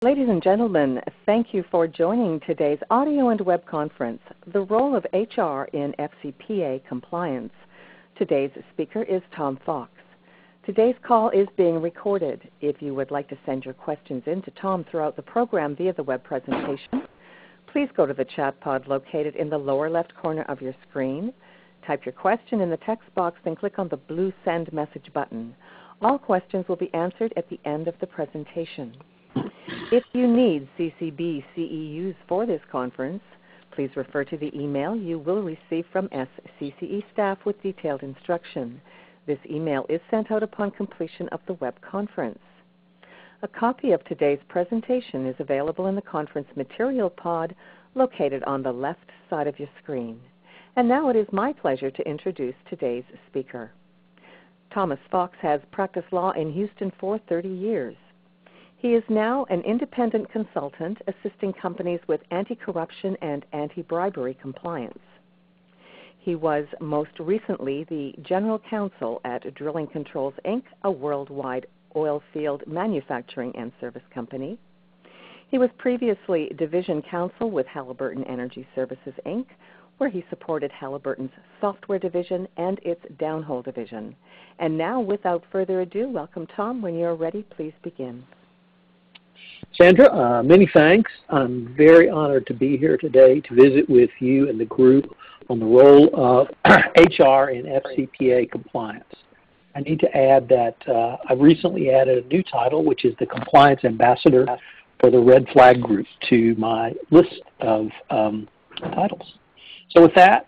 Ladies and gentlemen, thank you for joining today's audio and web conference, The Role of HR in FCPA Compliance. Today's speaker is Tom Fox. Today's call is being recorded. If you would like to send your questions in to Tom throughout the program via the web presentation, please go to the chat pod located in the lower left corner of your screen. Type your question in the text box, then click on the blue Send Message button. All questions will be answered at the end of the presentation. If you need CCB CEUs for this conference, please refer to the email you will receive from FCCE staff with detailed instruction. This email is sent out upon completion of the web conference. A copy of today's presentation is available in the conference material pod located on the left side of your screen. And now it is my pleasure to introduce today's speaker. Thomas Fox has practiced law in Houston for 30 years. He is now an independent consultant assisting companies with anti-corruption and anti-bribery compliance. He was most recently the General Counsel at Drilling Controls, Inc., a worldwide oil field manufacturing and service company. He was previously Division Counsel with Halliburton Energy Services, Inc., where he supported Halliburton's software division and its downhole division. And now, without further ado, welcome, Tom. When you're ready, please begin. Sandra, many thanks. I'm very honored to be here today to visit with you and the group on the role of HR in FCPA compliance. I need to add that I've recently added a new title, which is the Compliance Ambassador for the Red Flag Group, to my list of titles. So with that,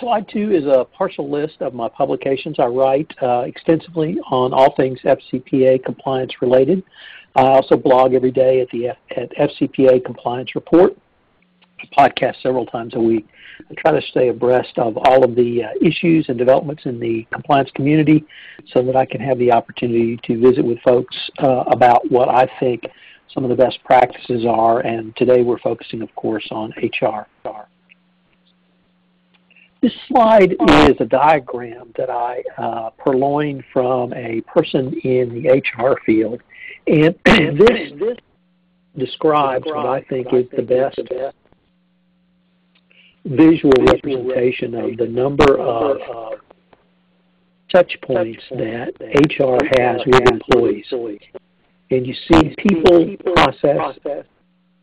slide 2 is a partial list of my publications. I write extensively on all things FCPA compliance related. I also blog every day at FCPA Compliance Report. I podcast several times a week. I try to stay abreast of all of the issues and developments in the compliance community so that I can have the opportunity to visit with folks about what I think some of the best practices are. And today we're focusing, of course, on HR. This slide is a diagram that I purloined from a person in the HR field. And this describes what I think is the best visual representation of the number of touch points that HR has with employees. And you see people, process,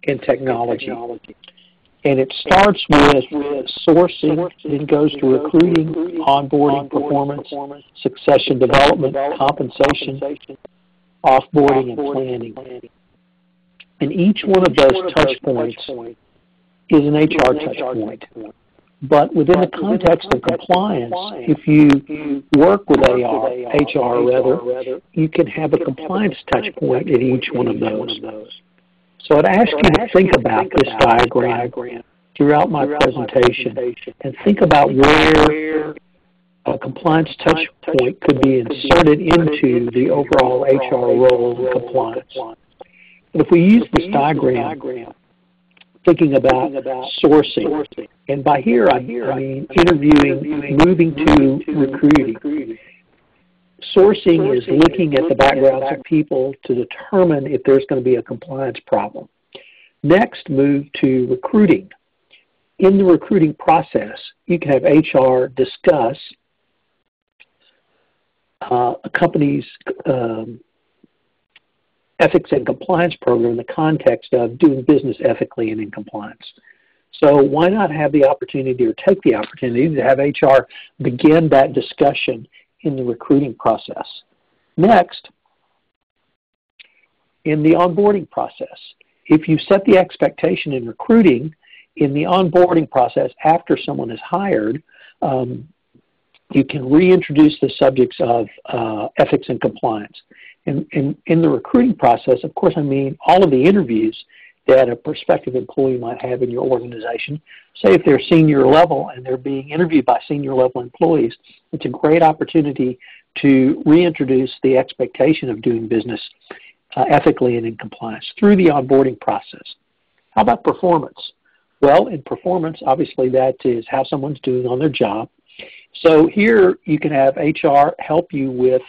and technology. And it starts with sourcing, then goes to recruiting, onboarding, performance, succession development, compensation, offboarding, and planning. And each one of those touch points is an HR touch point. But within the context of compliance, if you work with HR, you can have a compliance touch point at each one of those. So I'd ask you to think about this diagram throughout my presentation and think about where a compliance touch point could be inserted into the overall HR role of compliance. But if we use this diagram, thinking about sourcing, and by here I mean interviewing, moving to recruiting. Sourcing is looking at the backgrounds of people to determine if there's going to be a compliance problem. Next, move to recruiting. In the recruiting process, you can have HR discuss a company's ethics and compliance program in the context of doing business ethically and in compliance. So why not have the opportunity or take the opportunity to have HR begin that discussion in the recruiting process. Next, in the onboarding process, if you set the expectation in recruiting, in the onboarding process after someone is hired, you can reintroduce the subjects of ethics and compliance. And in the recruiting process, of course, I mean all of the interviews that a prospective employee might have in your organization. Say if they're senior level and they're being interviewed by senior level employees, it's a great opportunity to reintroduce the expectation of doing business ethically and in compliance through the onboarding process. How about performance? Well, in performance, obviously that is how someone's doing on their job. So here you can have HR help you with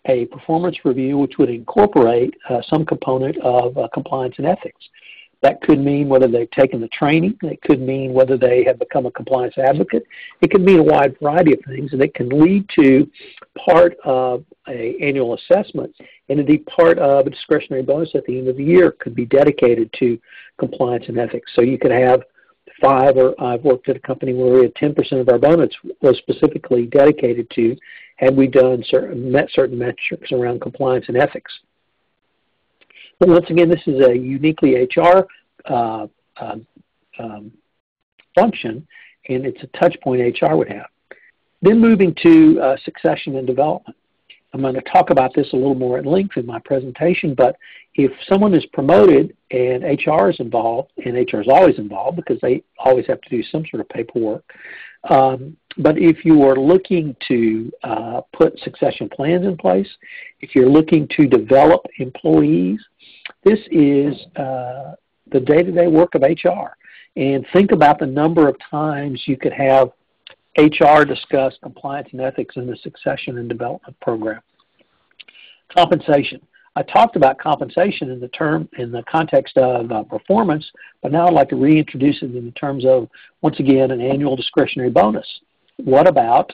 a performance review which would incorporate some component of compliance and ethics. That could mean whether they've taken the training. It could mean whether they have become a compliance advocate. It could mean a wide variety of things, and it can lead to part of an annual assessment, and indeed part of a discretionary bonus at the end of the year could be dedicated to compliance and ethics. So you could have I've worked at a company where we had 10% of our bonus was specifically dedicated to had we met certain metrics around compliance and ethics. But once again, this is a uniquely HR function, and it's a touch point HR would have. Then moving to succession and development. I'm going to talk about this a little more at length in my presentation, but if someone is promoted and HR is involved, and HR is always involved because they always have to do some sort of paperwork, but if you are looking to put succession plans in place, if you're looking to develop employees, this is the day-to-day work of HR. And think about the number of times you could have HR discuss compliance and ethics in the succession and development program. Compensation. I talked about compensation in the context of performance, but now I'd like to reintroduce it in the terms of, once again, an annual discretionary bonus. What about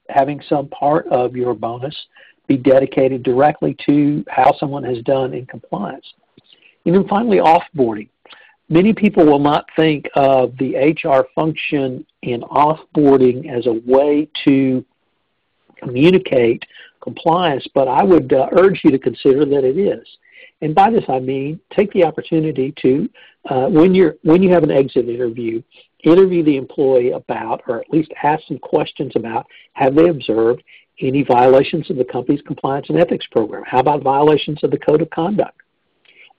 having some part of your bonus be dedicated directly to how someone has done in compliance? And then finally, offboarding. Many people will not think of the HR function in offboarding as a way to communicate compliance, but I would urge you to consider that it is. And by this I mean take the opportunity to, when you have an exit interview the employee about, or at least ask some questions about, have they observed any violations of the company's compliance and ethics program? How about violations of the code of conduct?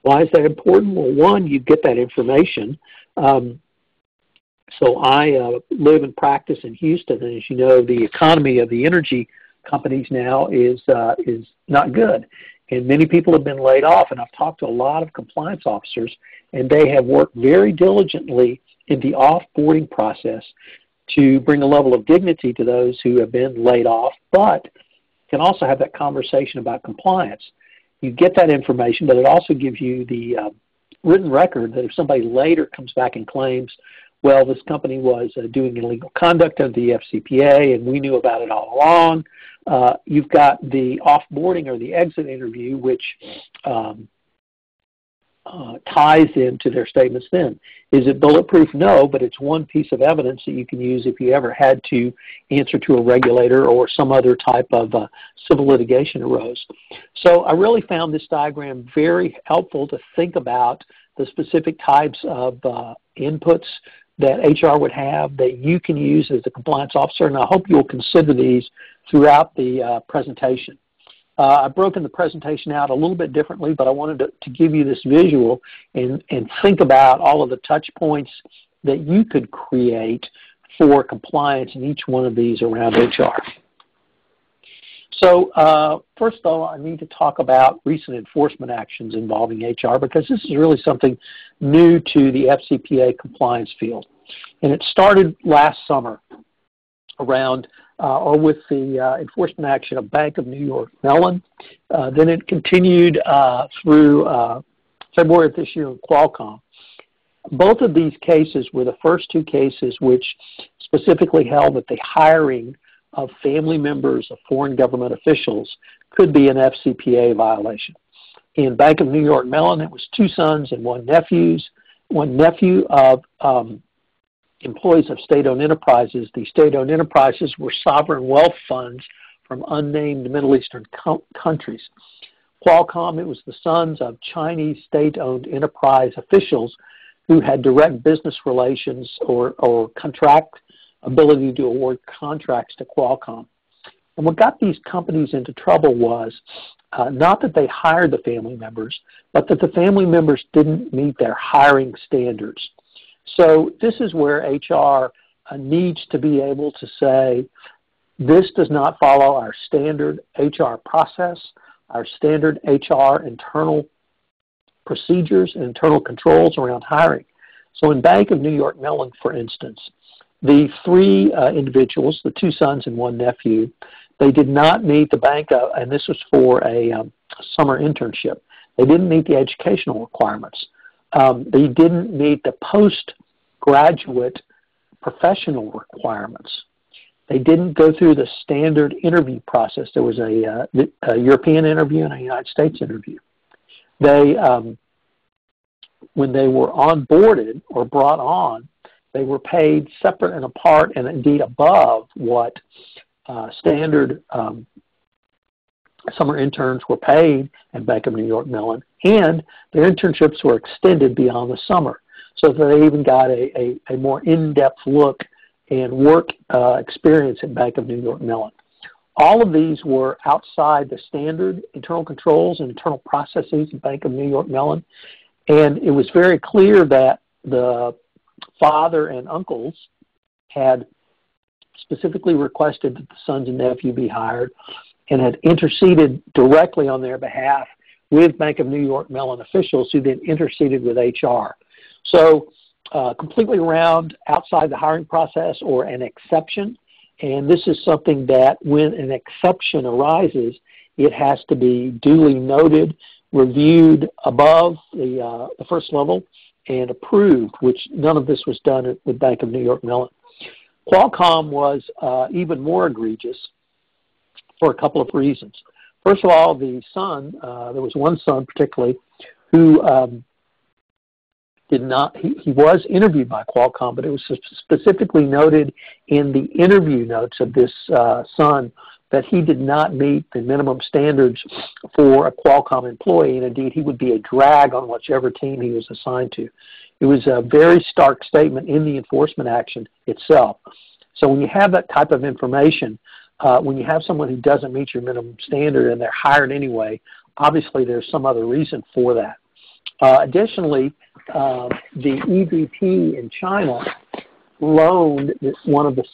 Why is that important? Well, one, you get that information. So I live and practice in Houston, and as you know, the economy of the energy companies now is not good. And many people have been laid off, and I've talked to a lot of compliance officers, and they have worked very diligently in the offboarding process to bring a level of dignity to those who have been laid off, but can also have that conversation about compliance. You get that information, but it also gives you the written record that if somebody later comes back and claims, well, this company was doing illegal conduct under the FCPA and we knew about it all along, you've got the offboarding or the exit interview, which ties into their statements then. Is it bulletproof? No, but it's one piece of evidence that you can use if you ever had to answer to a regulator or some other type of civil litigation arose. So I really found this diagram very helpful to think about the specific types of inputs that HR would have that you can use as a compliance officer, and I hope you'll consider these throughout the presentation. I've broken the presentation out a little bit differently, but I wanted to give you this visual and think about all of the touch points that you could create for compliance in each one of these around HR. So first of all, I need to talk about recent enforcement actions involving HR because this is really something new to the FCPA compliance field. And it started last summer around or with the enforcement action of Bank of New York Mellon. Then it continued through February of this year in Qualcomm. Both of these cases were the first two cases which specifically held that the hiring of family members of foreign government officials could be an FCPA violation. In Bank of New York Mellon, it was 2 sons and 1 nephew of employees of state-owned enterprises. The state-owned enterprises were sovereign wealth funds from unnamed Middle Eastern countries. Qualcomm, it was the sons of Chinese state-owned enterprise officials who had direct business relations or contract ability to award contracts to Qualcomm. And what got these companies into trouble was not that they hired the family members, but that the family members didn't meet their hiring standards. So this is where HR needs to be able to say, this does not follow our standard HR process, our standard HR internal procedures and internal controls around hiring. So in Bank of New York Mellon, for instance, the 3 individuals, the 2 sons and 1 nephew, They did not meet the bank, and this was for a summer internship. They didn't meet the educational requirements. They didn't meet the postgraduate professional requirements. They didn't go through the standard interview process. There was a European interview and a United States interview. They, when they were onboarded or brought on, they were paid separate and apart and indeed above what standard summer interns were paid at Bank of New York Mellon, and their internships were extended beyond the summer, so that they even got a more in-depth look and work experience at Bank of New York Mellon. All of these were outside the standard internal controls and internal processes at Bank of New York Mellon, and it was very clear that the father and uncles had specifically requested that the sons and nephew be hired and had interceded directly on their behalf with Bank of New York Mellon officials who then interceded with HR. So completely around outside the hiring process or an exception, and this is something that when an exception arises, it has to be duly noted, reviewed above the first level, and approved, which none of this was done with Bank of New York Mellon. Qualcomm was even more egregious for a couple of reasons. First of all, the son, there was one son particularly, who did not, he was interviewed by Qualcomm, but it was specifically noted in the interview notes of this son that he did not meet the minimum standards for a Qualcomm employee, and indeed he would be a drag on whichever team he was assigned to. It was a very stark statement in the enforcement action itself. So when you have that type of information, when you have someone who doesn't meet your minimum standard and they're hired anyway, obviously there's some other reason for that. Additionally, the EVP in China loaned one of the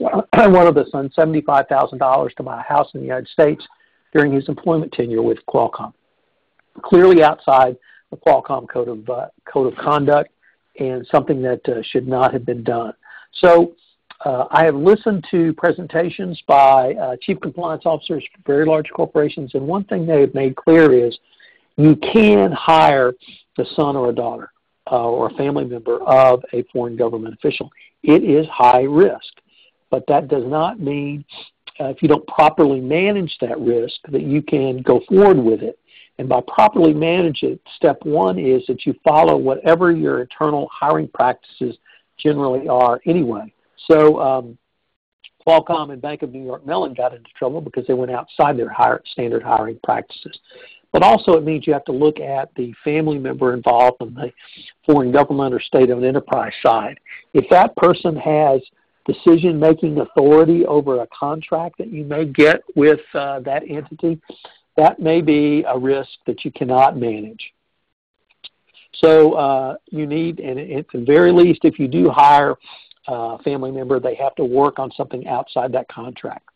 sons $75,000 to buy a house in the United States during his employment tenure with Qualcomm, clearly outside the Qualcomm code of conduct and something that should not have been done. So I have listened to presentations by chief compliance officers for very large corporations, and one thing they have made clear is you can hire the son or a daughter or a family member of a foreign government official. It is high risk, but that does not mean if you don't properly manage that risk that you can go forward with it. And by properly manage it, step one is that you follow whatever your internal hiring practices generally are anyway. So Qualcomm and Bank of New York Mellon got into trouble because they went outside their standard hiring practices. But also it means you have to look at the family member involved in the foreign government or state-owned enterprise side. If that person has decision-making authority over a contract that you may get with that entity, that may be a risk that you cannot manage. So you need, and at the very least, if you do hire a family member, they have to work on something outside that contract.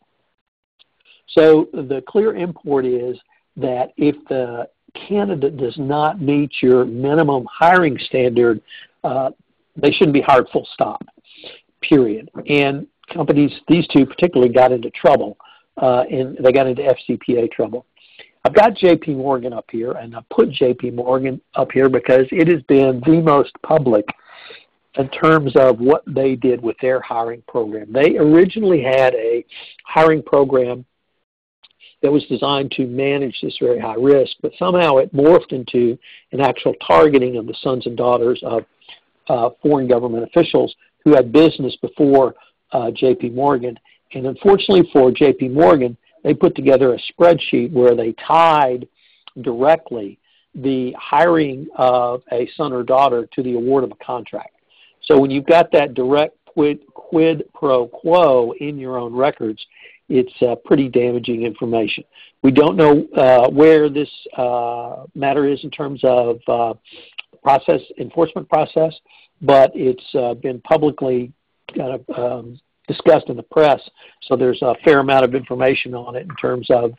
So the clear import is that if the candidate does not meet your minimum hiring standard, they shouldn't be hired full stop, period. And companies, these two particularly, got into trouble, and they got into FCPA trouble. I've got J.P. Morgan up here, and I put J.P. Morgan up here because it has been the most public in terms of what they did with their hiring program. They originally had a hiring program that was designed to manage this very high risk, but somehow it morphed into an actual targeting of the sons and daughters of foreign government officials who had business before J.P. Morgan. And unfortunately for J.P. Morgan, they put together a spreadsheet where they tied directly the hiring of a son or daughter to the award of a contract. So when you've got that direct quid pro quo in your own records, it's pretty damaging information. We don't know where this matter is in terms of enforcement process, but it's been publicly kind of discussed in the press, so there's a fair amount of information on it in terms of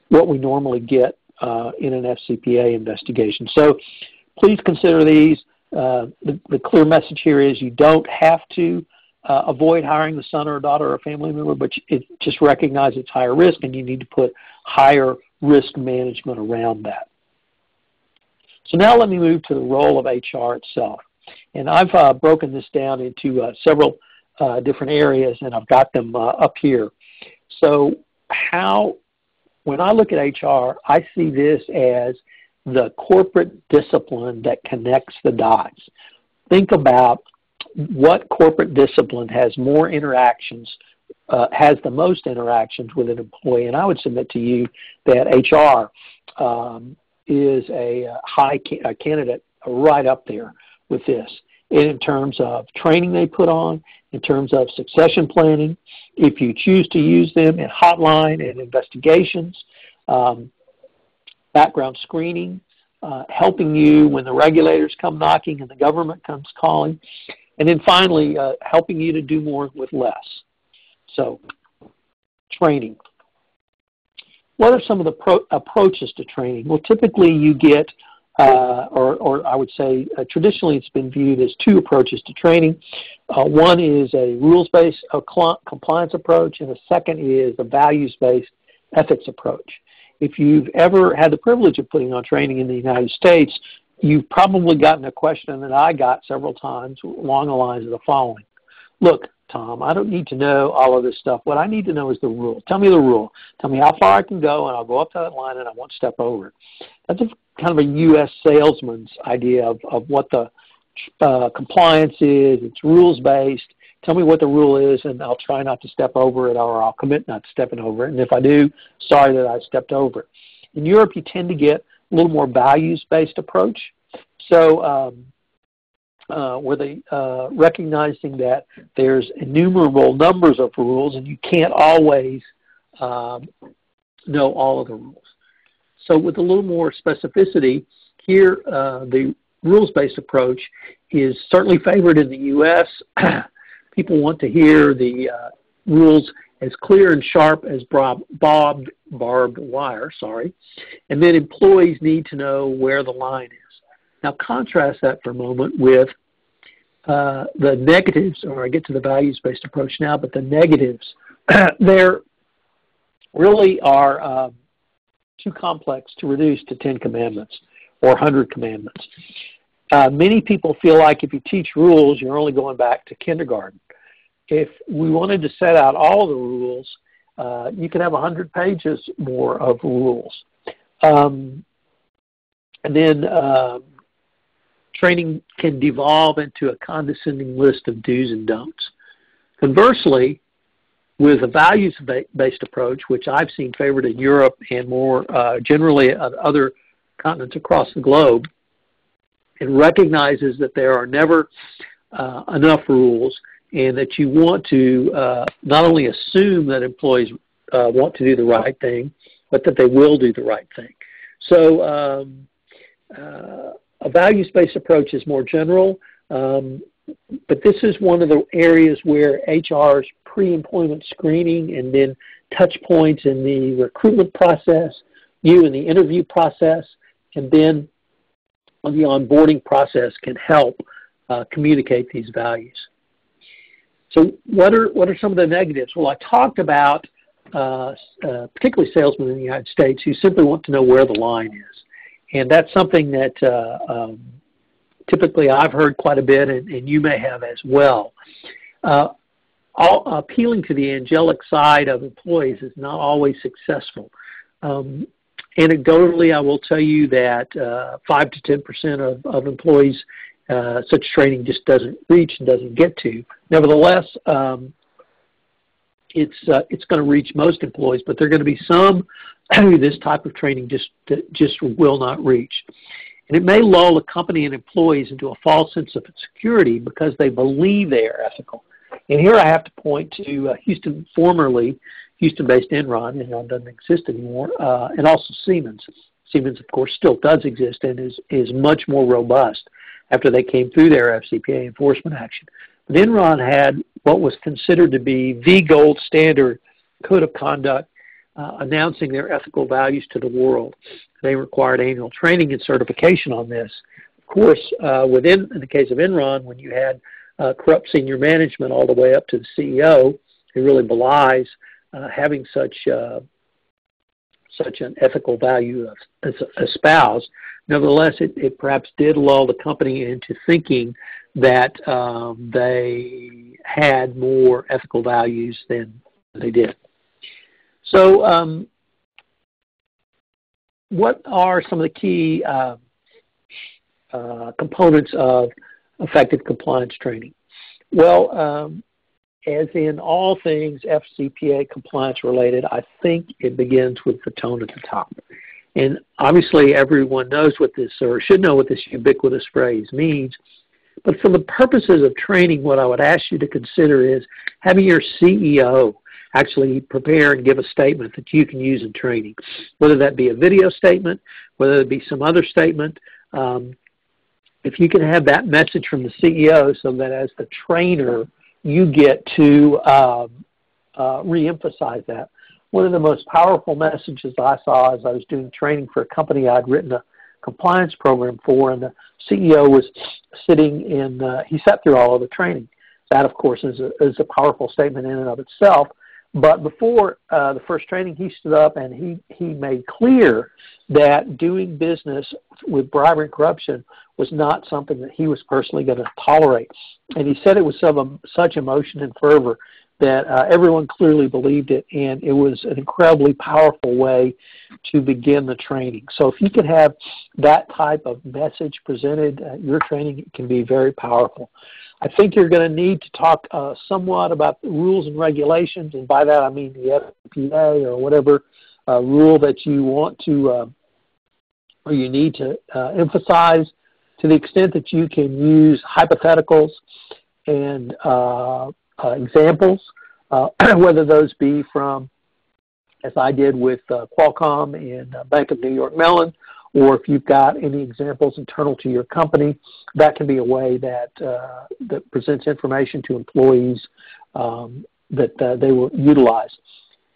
what we normally get in an FCPA investigation. So please consider these. The clear message here is you don't have to avoid hiring the son or daughter or a family member, but it just recognize it's higher risk, and you need to put higher risk management around that. So now let me move to the role of HR itself. And I've broken this down into several different areas, and I've got them up here. So when I look at HR, I see this as the corporate discipline that connects the dots. Think about what corporate discipline has more interactions, has the most interactions with an employee, and I would submit to you that HR is a high candidate right up there with this, in terms of training they put on, in terms of succession planning, if you choose to use them in hotline and investigations, background screening, helping you when the regulators come knocking and the government comes calling, and then finally helping you to do more with less. So, training. What are some of the approaches to training? Well, typically you get, or I would say traditionally it's been viewed as two approaches to training. One is a rules-based compliance approach, and the second is a values-based ethics approach. If you've ever had the privilege of putting on training in the United States, you've probably gotten a question that I got several times along the lines of the following. Look, Tom, I don't need to know all of this stuff. What I need to know is the rule. Tell me the rule. Tell me how far I can go, and I'll go up to that line, and I won't step over it. That's kind of a U.S. salesman's idea of what the compliance is. It's rules-based. Tell me what the rule is, and I'll try not to step over it, or I'll commit not to stepping over it. And if I do, sorry that I stepped over it. In Europe, you tend to get a little more values-based approach. So where they recognizing that there's innumerable numbers of rules, and you can't always know all of the rules. So with a little more specificity, here the rules-based approach is certainly favored in the U.S. People want to hear the rules as clear and sharp as barbed wire, and then employees need to know where the line is. Now contrast that for a moment with the negatives, or I get to the values-based approach now, but the negatives, there really are too complex to reduce to 10 commandments or 100 commandments. Many people feel like if you teach rules, you're only going back to kindergarten. If we wanted to set out all the rules, you could have 100 pages more of rules. And then training can devolve into a condescending list of do's and don'ts. Conversely, with a values-based approach, which I've seen favored in Europe and more generally on other continents across the globe, it recognizes that there are never enough rules, and that you want to not only assume that employees want to do the right thing, but that they will do the right thing. So a values-based approach is more general, but this is one of the areas where HR's pre-employment screening and then touch points in the recruitment process, you in the interview process, and then on the onboarding process can help communicate these values. So what are some of the negatives? Well, I talked about particularly salesmen in the United States who simply want to know where the line is. And that's something that typically I've heard quite a bit, and you may have as well. Appealing to the angelic side of employees is not always successful. Anecdotally, I will tell you that 5 to 10% of employees such training just doesn't reach and doesn't get to. Nevertheless, it's going to reach most employees, but there are going to be some who this type of training just will not reach. And it may lull a company and employees into a false sense of security because they believe they are ethical. And here I have to point to Houston, formerly Houston-based Enron. Enron doesn't exist anymore, and also Siemens. Siemens, of course, still does exist and is much more robust after they came through their FCPA enforcement action. But Enron had what was considered to be the gold standard code of conduct, announcing their ethical values to the world. They required annual training and certification on this. Of course, in the case of Enron, when you had corrupt senior management all the way up to the CEO. It really belies having such an ethical value espoused. Nevertheless, it perhaps did lull the company into thinking that they had more ethical values than they did. So what are some of the key components of effective compliance training? Well, as in all things FCPA compliance related, I think it begins with the tone at the top. And obviously everyone knows what this, or should know what this ubiquitous phrase means. But for the purposes of training, what I would ask you to consider is having your CEO actually prepare and give a statement that you can use in training, whether that be a video statement, whether it be some other statement. If you can have that message from the CEO so that as the trainer, you get to reemphasize that. One of the most powerful messages I saw as I was doing training for a company I'd written a compliance program for, and the CEO was sitting in, he sat through all of the training. That, of course, is a powerful statement in and of itself. But before the first training, he stood up and he made clear that doing business with bribery and corruption was not something that he was personally going to tolerate. And he said it with such emotion and fervor that everyone clearly believed it, and it was an incredibly powerful way to begin the training. So if you can have that type of message presented at your training, it can be very powerful. I think you're going to need to talk somewhat about the rules and regulations, and by that I mean the FCPA or whatever rule that you want to or you need to emphasize, to the extent that you can use hypotheticals and examples, whether those be from, as I did with Qualcomm and Bank of New York Mellon, or if you've got any examples internal to your company, that can be a way that that presents information to employees that they will utilize.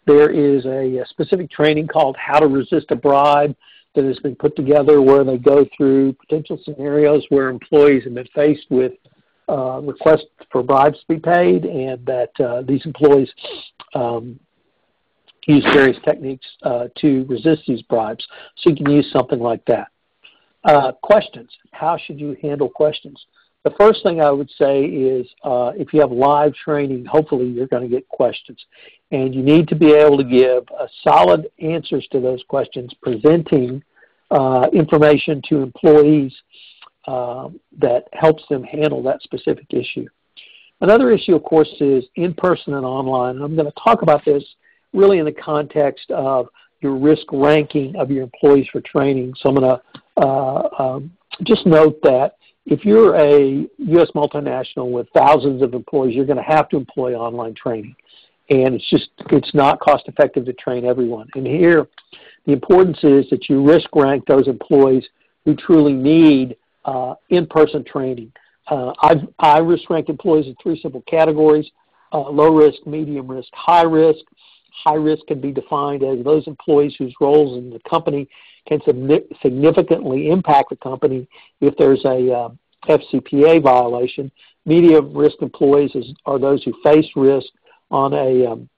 There is a specific training called How to Resist a Bribe that has been put together, where they go through potential scenarios where employees have been faced with requests for bribes to be paid, and that these employees use various techniques to resist these bribes. So you can use something like that. Questions. How should you handle questions? The first thing I would say is if you have live training, hopefully you're going to get questions. And you need to be able to give solid answers to those questions, presenting information to employees that helps them handle that specific issue. Another issue, of course, is in-person and online. And I'm going to talk about this really in the context of your risk ranking of your employees for training. So I'm going to just note that if you're a U.S. multinational with thousands of employees, you're going to have to employ online training. And it's not cost effective to train everyone. And here, the importance is that you risk rank those employees who truly need in-person training. I risk rank employees in three simple categories: low risk, medium risk, high risk. High risk can be defined as those employees whose roles in the company can significantly impact the company if there's a FCPA violation. Medium risk employees are those who face risk on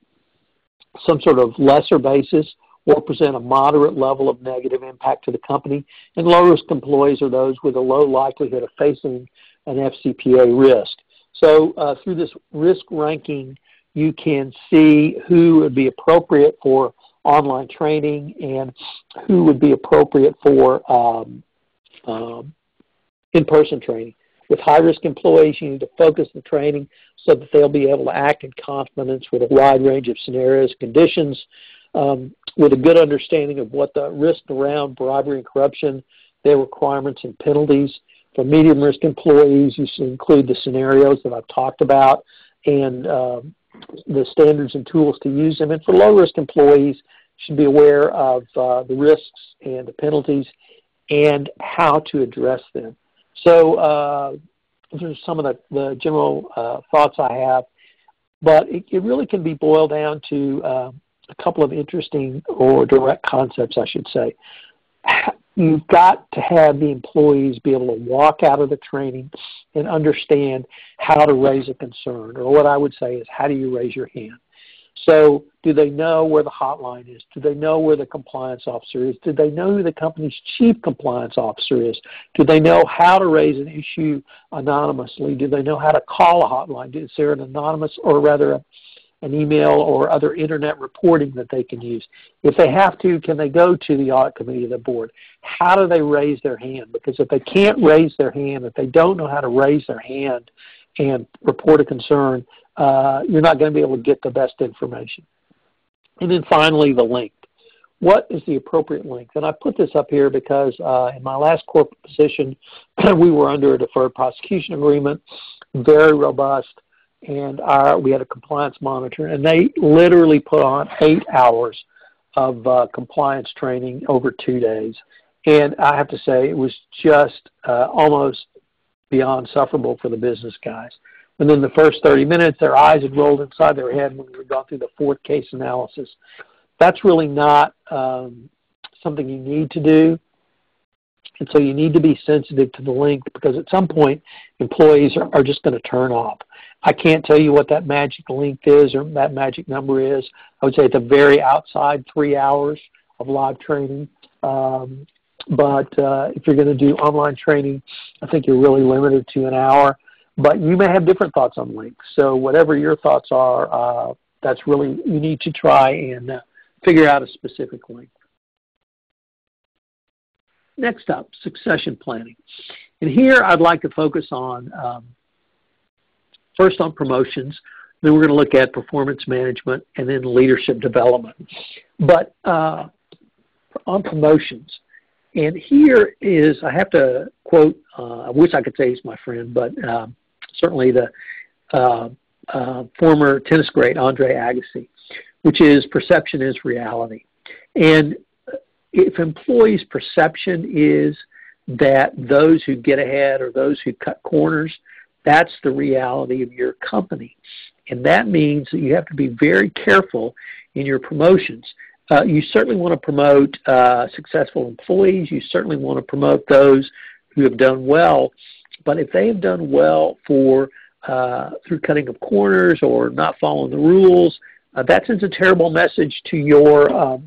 some sort of lesser basis or present a moderate level of negative impact to the company. And low risk employees are those with a low likelihood of facing an FCPA risk. So through this risk ranking, you can see who would be appropriate for online training and who would be appropriate for in-person training. With high-risk employees, you need to focus the training so that they'll be able to act in confidence with a wide range of scenarios and conditions, with a good understanding of what the risk around bribery and corruption, their requirements and penalties. For medium-risk employees, you should include the scenarios that I've talked about and the standards and tools to use them. And for low-risk employees, you should be aware of the risks and the penalties and how to address them. So those are some of the general thoughts I have, but it really can be boiled down to a couple of interesting or direct concepts, I should say. you've got to have the employees be able to walk out of the training and understand how to raise a concern, or what I would say is, how do you raise your hand? So do they know where the hotline is? Do they know where the compliance officer is? Do they know who the company's chief compliance officer is? Do they know how to raise an issue anonymously? Do they know how to call a hotline? Is there an anonymous, or rather an email or other internet reporting that they can use? If they have to, can they go to the audit committee of the board? How do they raise their hand? Because if they can't raise their hand, if they don't know how to raise their hand and report a concern, you're not going to be able to get the best information. And then finally, the length. What is the appropriate length? And I put this up here because in my last corporate position, we were under a deferred prosecution agreement, very robust, and we had a compliance monitor, and they literally put on 8 hours of compliance training over 2 days. And I have to say, it was just almost beyond sufferable for the business guys. Within the first 30 minutes, their eyes had rolled inside their head when we were going through the 4th case analysis. That's really not something you need to do. And so you need to be sensitive to the length, because at some point, employees are just going to turn off. I can't tell you what that magic length is or that magic number is. I would say at the very outside, 3 hours of live training. But if you're going to do online training, I think you're really limited to an hour. But you may have different thoughts on length. So whatever your thoughts are, that's really, you need to try and figure out a specific length. Next up, succession planning. And here I'd like to focus on, first on promotions, then we're going to look at performance management, and then leadership development. But on promotions, and here is, I have to quote, I wish I could say he's my friend, but certainly the former tennis great Andre Agassi, which is perception is reality. And if employees' perception is that those who get ahead or those who cut corners, that's the reality of your company. And that means that you have to be very careful in your promotions. You certainly want to promote successful employees. You certainly want to promote those who have done well. But if they have done well through cutting of corners or not following the rules, that sends a terrible message to your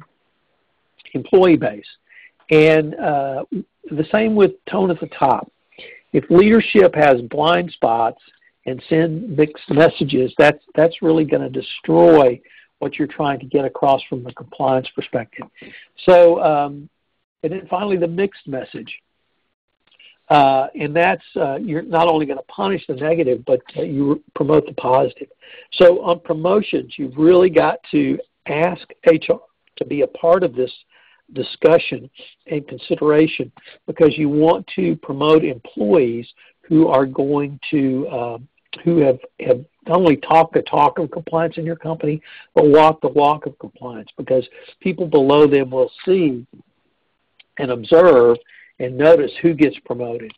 employee base. And the same with tone at the top. If leadership has blind spots and send mixed messages, that's really going to destroy what you're trying to get across from the compliance perspective. So, and then finally, the mixed message. And that's, you're not only going to punish the negative, but you promote the positive. So on promotions, you've really got to ask HR to be a part of this discussion and consideration, because you want to promote employees who are going to, who have not only talked the talk of compliance in your company, but walk the walk of compliance, because people below them will see and observe and notice who gets promoted.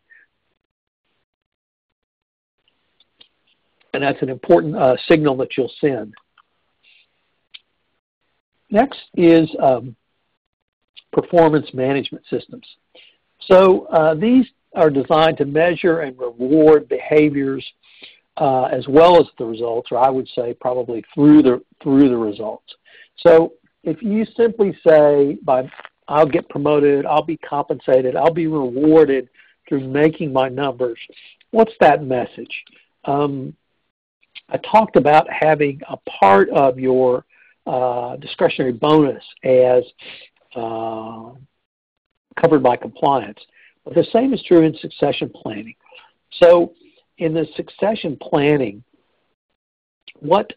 And that's an important signal that you'll send. Next is performance management systems. So these are designed to measure and reward behaviors as well as the results, or I would say probably through the results. So if you simply say, I'll get promoted, I'll be compensated, I'll be rewarded through making my numbers, what's that message? I talked about having a part of your discretionary bonus as covered by compliance. But the same is true in succession planning. So in the succession planning, what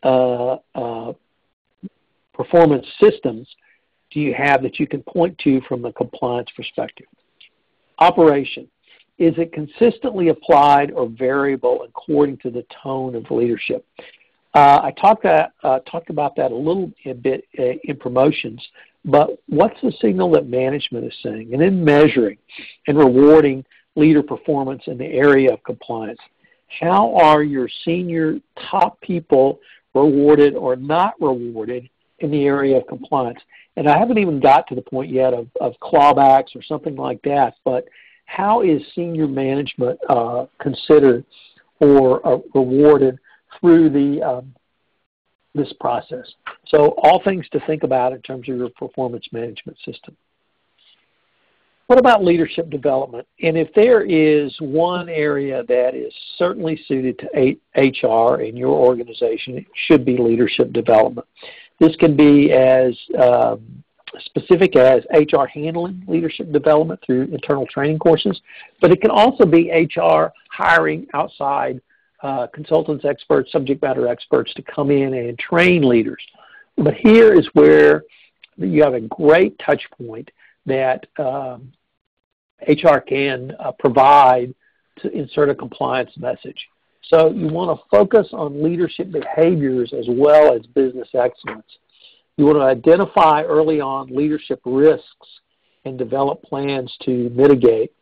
performance systems do you have that you can point to from the compliance perspective? Operation. Is it consistently applied or variable according to the tone of leadership? I talked about that a little bit in promotions, but what's the signal that management is saying? And then measuring and rewarding leader performance in the area of compliance. How are your senior top people rewarded or not rewarded in the area of compliance. And I haven't even got to the point yet of clawbacks or something like that, but how is senior management considered or rewarded through this process? So all things to think about in terms of your performance management system. What about leadership development? And if there is one area that is certainly suited to HR in your organization, it should be leadership development. This can be as specific as HR handling leadership development through internal training courses, but it can also be HR hiring outside consultants, experts, subject matter experts to come in and train leaders. But here is where you have a great touch point that HR can provide to insert a compliance message. So you want to focus on leadership behaviors as well as business excellence. You want to identify early on leadership risks and develop plans to mitigate.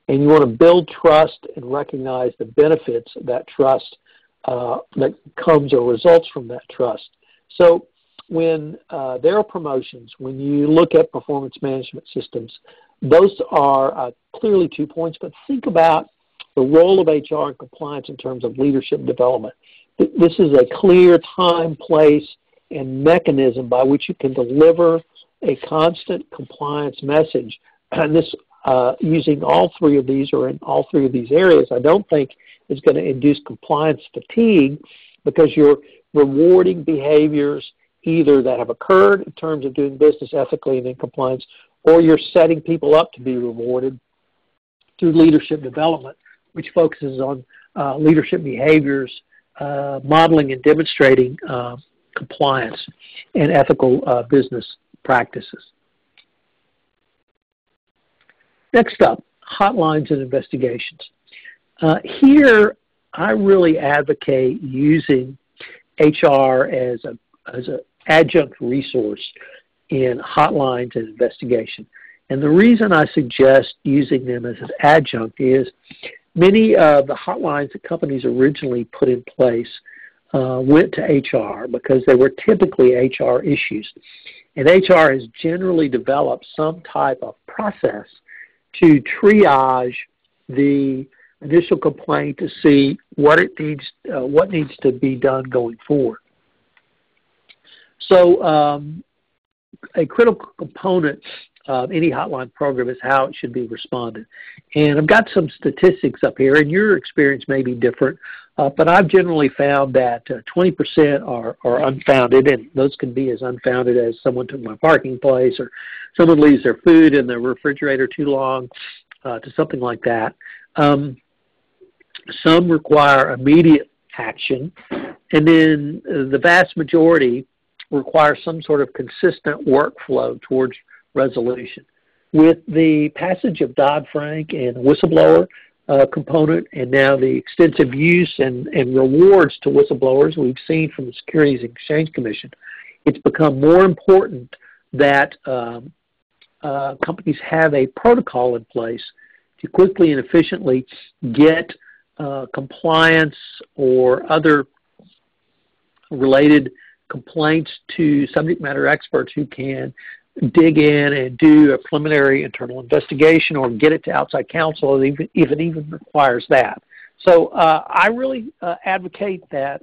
And you want to build trust and recognize the benefits of that trust that comes or results from that trust. So when there are promotions, when you look at performance management systems, those are clearly 2 points, but think about the role of HR and compliance in terms of leadership development. This is a clear time, place, and mechanism by which you can deliver a constant compliance message. And this, using all three of these or in all three of these areas, I don't think is going to induce compliance fatigue because you're rewarding behaviors either that have occurred in terms of doing business ethically and in compliance, or you're setting people up to be rewarded through leadership development, which focuses on leadership behaviors, modeling and demonstrating compliance and ethical business practices. Next up, hotlines and investigations. Here, I really advocate using HR as an adjunct resource in hotlines and investigation. And the reason I suggest using them as an adjunct is many of the hotlines that companies originally put in place went to HR because they were typically HR issues. And HR has generally developed some type of process to triage the initial complaint to see what needs to be done going forward. So a critical component of any hotline program is how it should be responded. And I've got some statistics up here, and your experience may be different, but I've generally found that 20% are unfounded, and those can be as unfounded as someone took my parking place or someone leaves their food in the refrigerator too long, to something like that. Some require immediate action, and then the vast majority require some sort of consistent workflow towards resolution. With the passage of Dodd-Frank and whistleblower component, and now the extensive use and rewards to whistleblowers we've seen from the Securities and Exchange Commission, it's become more important that companies have a protocol in place to quickly and efficiently get compliance or other related complaints to subject matter experts who can dig in and do a preliminary internal investigation or get it to outside counsel if it even requires that. So I really advocate that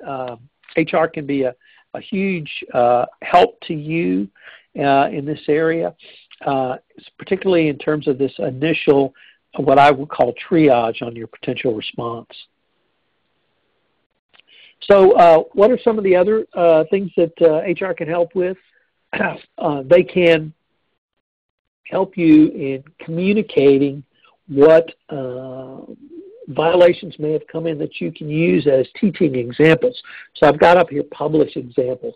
HR can be a huge help to you in this area, particularly in terms of this initial, what I would call triage on your potential response. So what are some of the other things that HR can help with? They can help you in communicating what violations may have come in that you can use as teaching examples. So I've got up here published examples.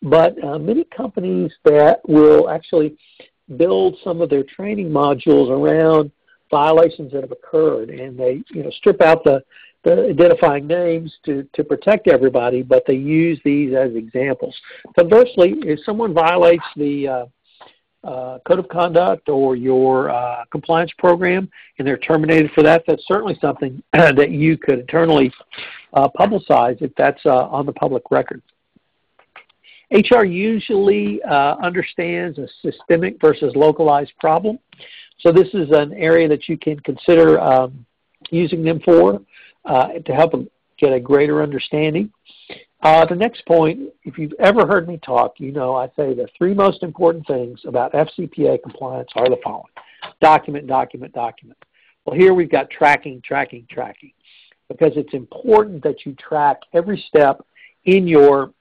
But many companies that will actually build some of their training modules around violations that have occurred, and they strip out the identifying names to protect everybody, but they use these as examples. Conversely, if someone violates the code of conduct or your compliance program and they're terminated for that, that's certainly something that you could internally publicize if that's on the public record. HR usually understands a systemic versus localized problem. So this is an area that you can consider using them for to help them get a greater understanding. The next point, if you've ever heard me talk, you know I say the three most important things about FCPA compliance are the following. Document, document, document. Well, here we've got tracking, tracking, tracking, because it's important that you track every step in your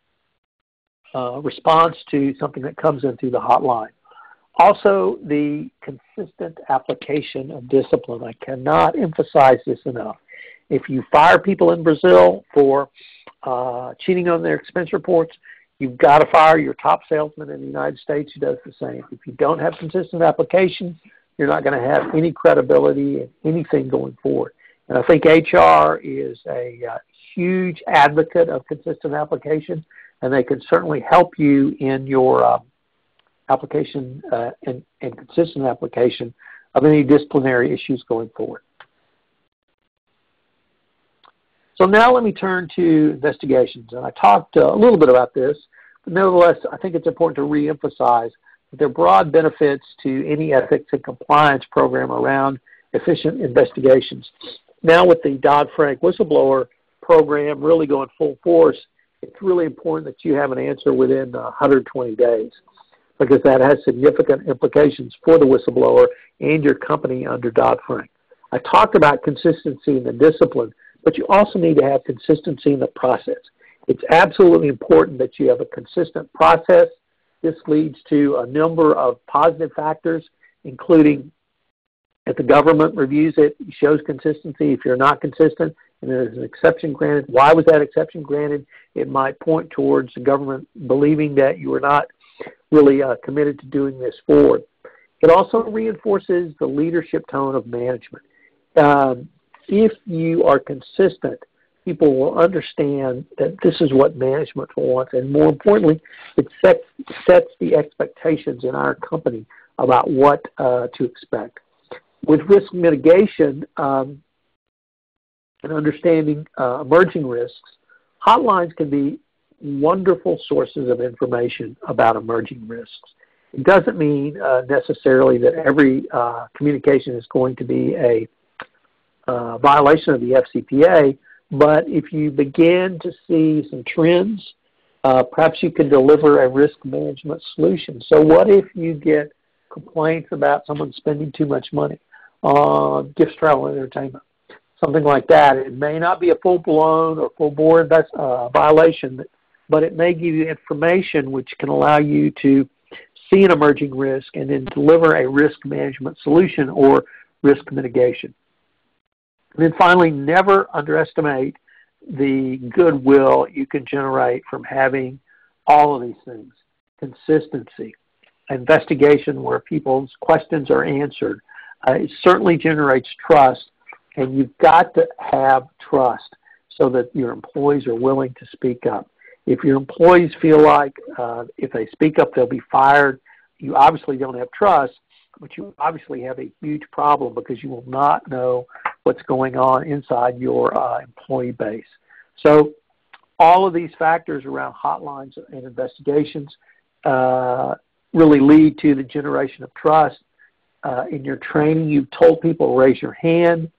response to something that comes in through the hotline. Also, the consistent application of discipline. I cannot emphasize this enough. If you fire people in Brazil for cheating on their expense reports, you've got to fire your top salesman in the United States who does the same. If you don't have consistent application, you're not going to have any credibility in anything going forward. And I think HR is a huge advocate of consistent application, and they can certainly help you in your application and consistent application of any disciplinary issues going forward. So now let me turn to investigations. And I talked a little bit about this, but nevertheless, I think it's important to reemphasize that there are broad benefits to any ethics and compliance program around efficient investigations. Now with the Dodd-Frank whistleblower program really going full force, it's really important that you have an answer within 120 days because that has significant implications for the whistleblower and your company under Dodd-Frank. I talked about consistency in the discipline, but you also need to have consistency in the process. It's absolutely important that you have a consistent process. This leads to a number of positive factors, including if the government reviews it, shows consistency. If you're not consistent and there's an exception granted, why was that exception granted? It might point towards the government believing that you were not really committed to doing this forward. It also reinforces the leadership tone of management. If you are consistent, people will understand that this is what management wants, and more importantly, it sets the expectations in our company about what to expect. With risk mitigation and understanding emerging risks, hotlines can be wonderful sources of information about emerging risks. It doesn't mean necessarily that every communication is going to be a violation of the FCPA, but if you begin to see some trends, perhaps you can deliver a risk management solution. So what if you get complaints about someone spending too much money on gifts, travel, and entertainment? Something like that. It may not be a full-blown or full-bore violation, but it may give you information which can allow you to see an emerging risk and then deliver a risk management solution or risk mitigation. And then finally, never underestimate the goodwill you can generate from having all of these things. Consistency, investigation where people's questions are answered. It certainly generates trust, and you've got to have trust so that your employees are willing to speak up. If your employees feel like if they speak up, they'll be fired, you obviously don't have trust, but you obviously have a huge problem because you will not know what's going on inside your employee base. So all of these factors around hotlines and investigations really lead to the generation of trust. In your training, you've told people raise your hand.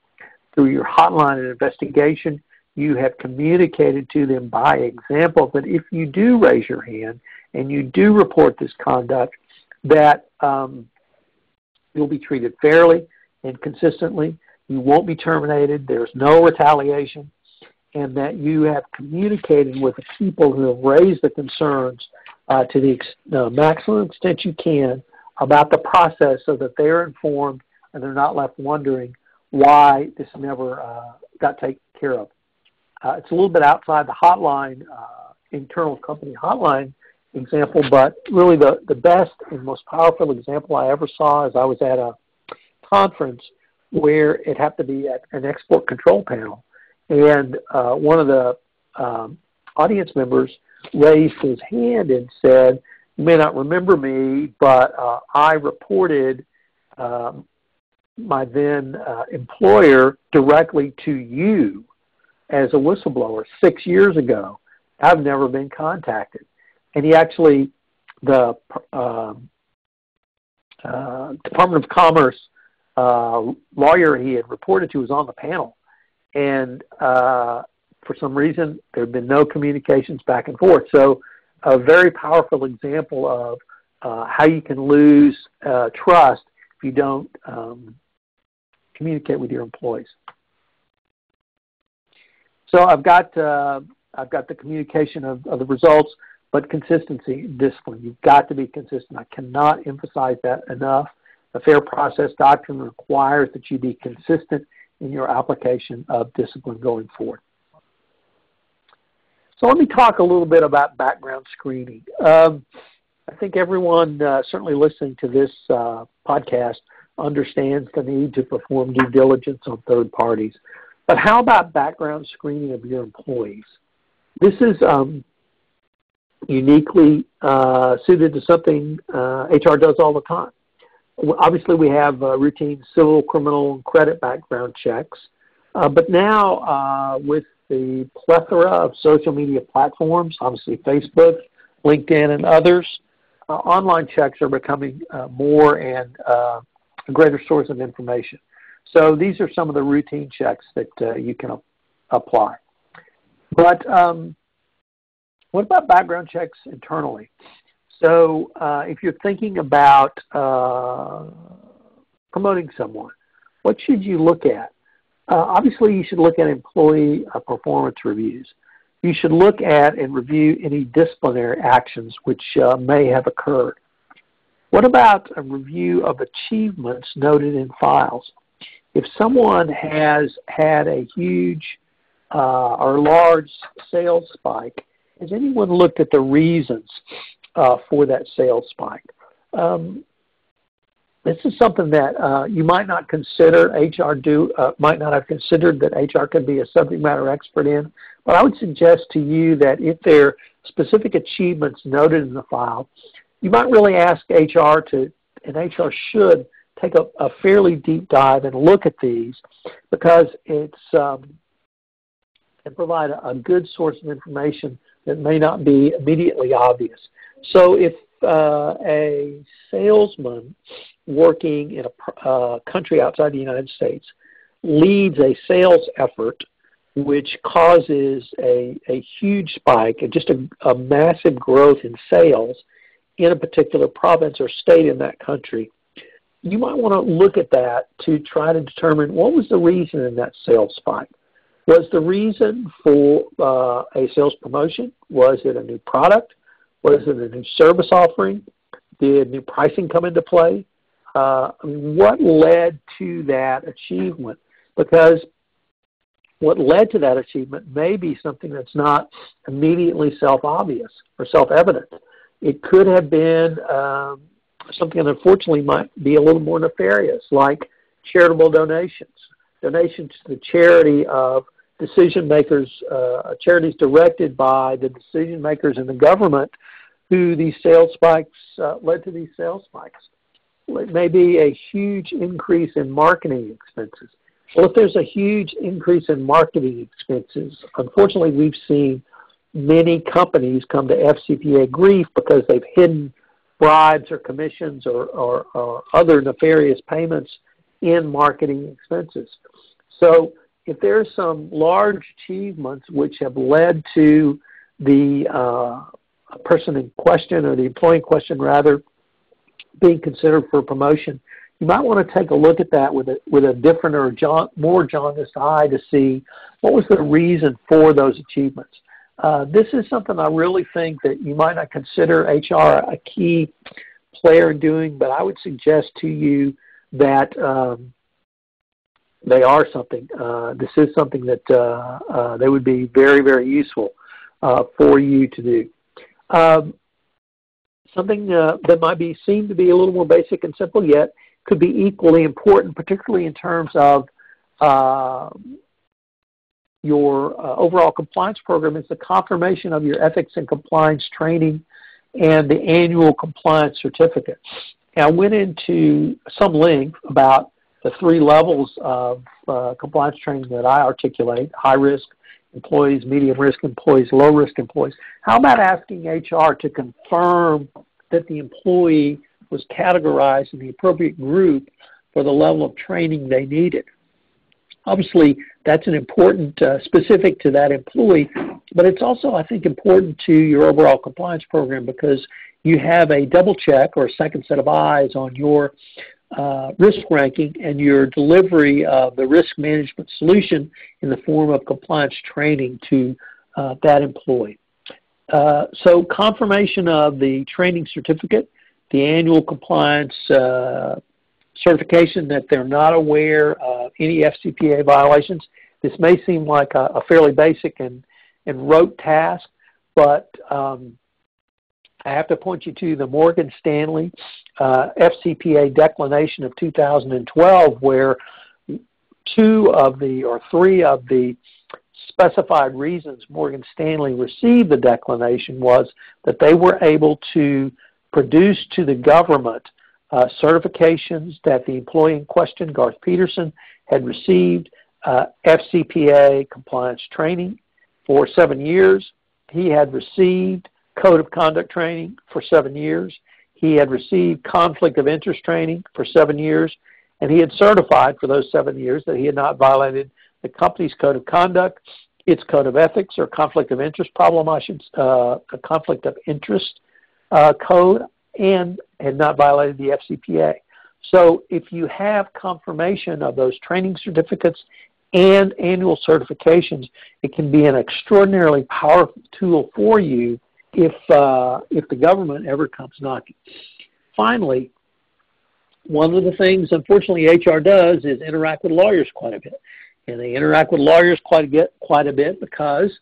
Through your hotline and investigation, you have communicated to them by example that if you do raise your hand and you do report this conduct, that you'll be treated fairly and consistently. You won't be terminated. There's no retaliation. And that you have communicated with the people who have raised the concerns to the maximum extent you can about the process so that they're informed and they're not left wondering why this never got taken care of. It's a little bit outside the hotline, internal company hotline example, but really the best and most powerful example I ever saw is I was at a conference where it happened to be at an export control panel, and one of the audience members raised his hand and said, "You may not remember me, but I reported my then employer directly to you as a whistleblower 6 years ago. I've never been contacted." and he actually, the Department of Commerce lawyer he had reported to was on the panel, and for some reason there had been no communications back and forth. So a very powerful example of how you can lose trust if you don't communicate with your employees. So I've got the communication of the results, but consistency, discipline. You've got to be consistent. I cannot emphasize that enough. The Fair Process Doctrine requires that you be consistent in your application of discipline going forward. So let me talk a little bit about background screening. I think everyone certainly listening to this podcast understands the need to perform due diligence on third parties. But how about background screening of your employees? This is uniquely suited to something HR does all the time. Obviously, we have routine civil, criminal, and credit background checks. But now, with the plethora of social media platforms, obviously Facebook, LinkedIn, and others, online checks are becoming more and a greater source of information. So these are some of the routine checks that you can apply. But what about background checks internally? So if you're thinking about promoting someone, what should you look at? Obviously, you should look at employee performance reviews. You should look at and review any disciplinary actions which may have occurred. What about a review of achievements noted in files? If someone has had a huge or large sales spike, has anyone looked at the reasons for that sales spike? This is something that you might not consider might not have considered that HR could be a subject matter expert in, but I would suggest to you that if there are specific achievements noted in the file, you might really ask HR and HR should take a fairly deep dive and look at these, because it can provide a good source of information that may not be immediately obvious. So if a salesman working in a country outside the United States leads a sales effort which causes a huge spike and just a massive growth in sales in a particular province or state in that country, you might want to look at that to try to determine what was the reason in that sales spike. Was the reason for a sales promotion? Was it a new product? Was it a new service offering? Did new pricing come into play? What led to that achievement? Because what led to that achievement may be something that's not immediately self-obvious or self-evident. It could have been something that unfortunately might be a little more nefarious, like charitable donations. Donations to the charity of decision makers, charities directed by the decision makers in the government who these sales spikes led to these sales spikes. It may be a huge increase in marketing expenses. Well, if there's a huge increase in marketing expenses, unfortunately we've seen many companies come to FCPA grief because they've hidden bribes or commissions or other nefarious payments in marketing expenses. So if there's some large achievements which have led to the person in question, or the employee in question rather, being considered for promotion, you might want to take a look at that with a different or more jaundiced eye to see what was the reason for those achievements. This is something I really think that you might not consider HR a key player in doing, but I would suggest to you that they are something. This is something that they would be very, very useful for you to do. Something that might be seen to be a little more basic and simple, yet could be equally important, particularly in terms of your overall compliance program, is the confirmation of your ethics and compliance training and the annual compliance certificate. Now, I went into some length about the 3 levels of compliance training that I articulate: high risk, employees, medium-risk employees, low-risk employees. How about asking HR to confirm that the employee was categorized in the appropriate group for the level of training they needed? Obviously, that's an important specific to that employee, but it's also, I think, important to your overall compliance program because you have a double check or a second set of eyes on your risk ranking and your delivery of the risk management solution in the form of compliance training to that employee. So confirmation of the training certificate, the annual compliance certification that they're not aware of any FCPA violations. This may seem like a fairly basic and rote task, but I have to point you to the Morgan Stanley FCPA declination of 2012, where three of the specified reasons Morgan Stanley received the declination was that they were able to produce to the government certifications that the employee in question, Garth Peterson, had received FCPA compliance training for 7 years. He had received Code of Conduct training for 7 years. He had received conflict of interest training for 7 years, and he had certified for those 7 years that he had not violated the company's Code of Conduct, its Code of Ethics, or conflict of interest problem, a conflict of interest code, and had not violated the FCPA. So if you have confirmation of those training certificates and annual certifications, it can be an extraordinarily powerful tool for you if the government ever comes knocking. Finally, one of the things, unfortunately, HR does is interact with lawyers quite a bit. And they interact with lawyers quite a bit because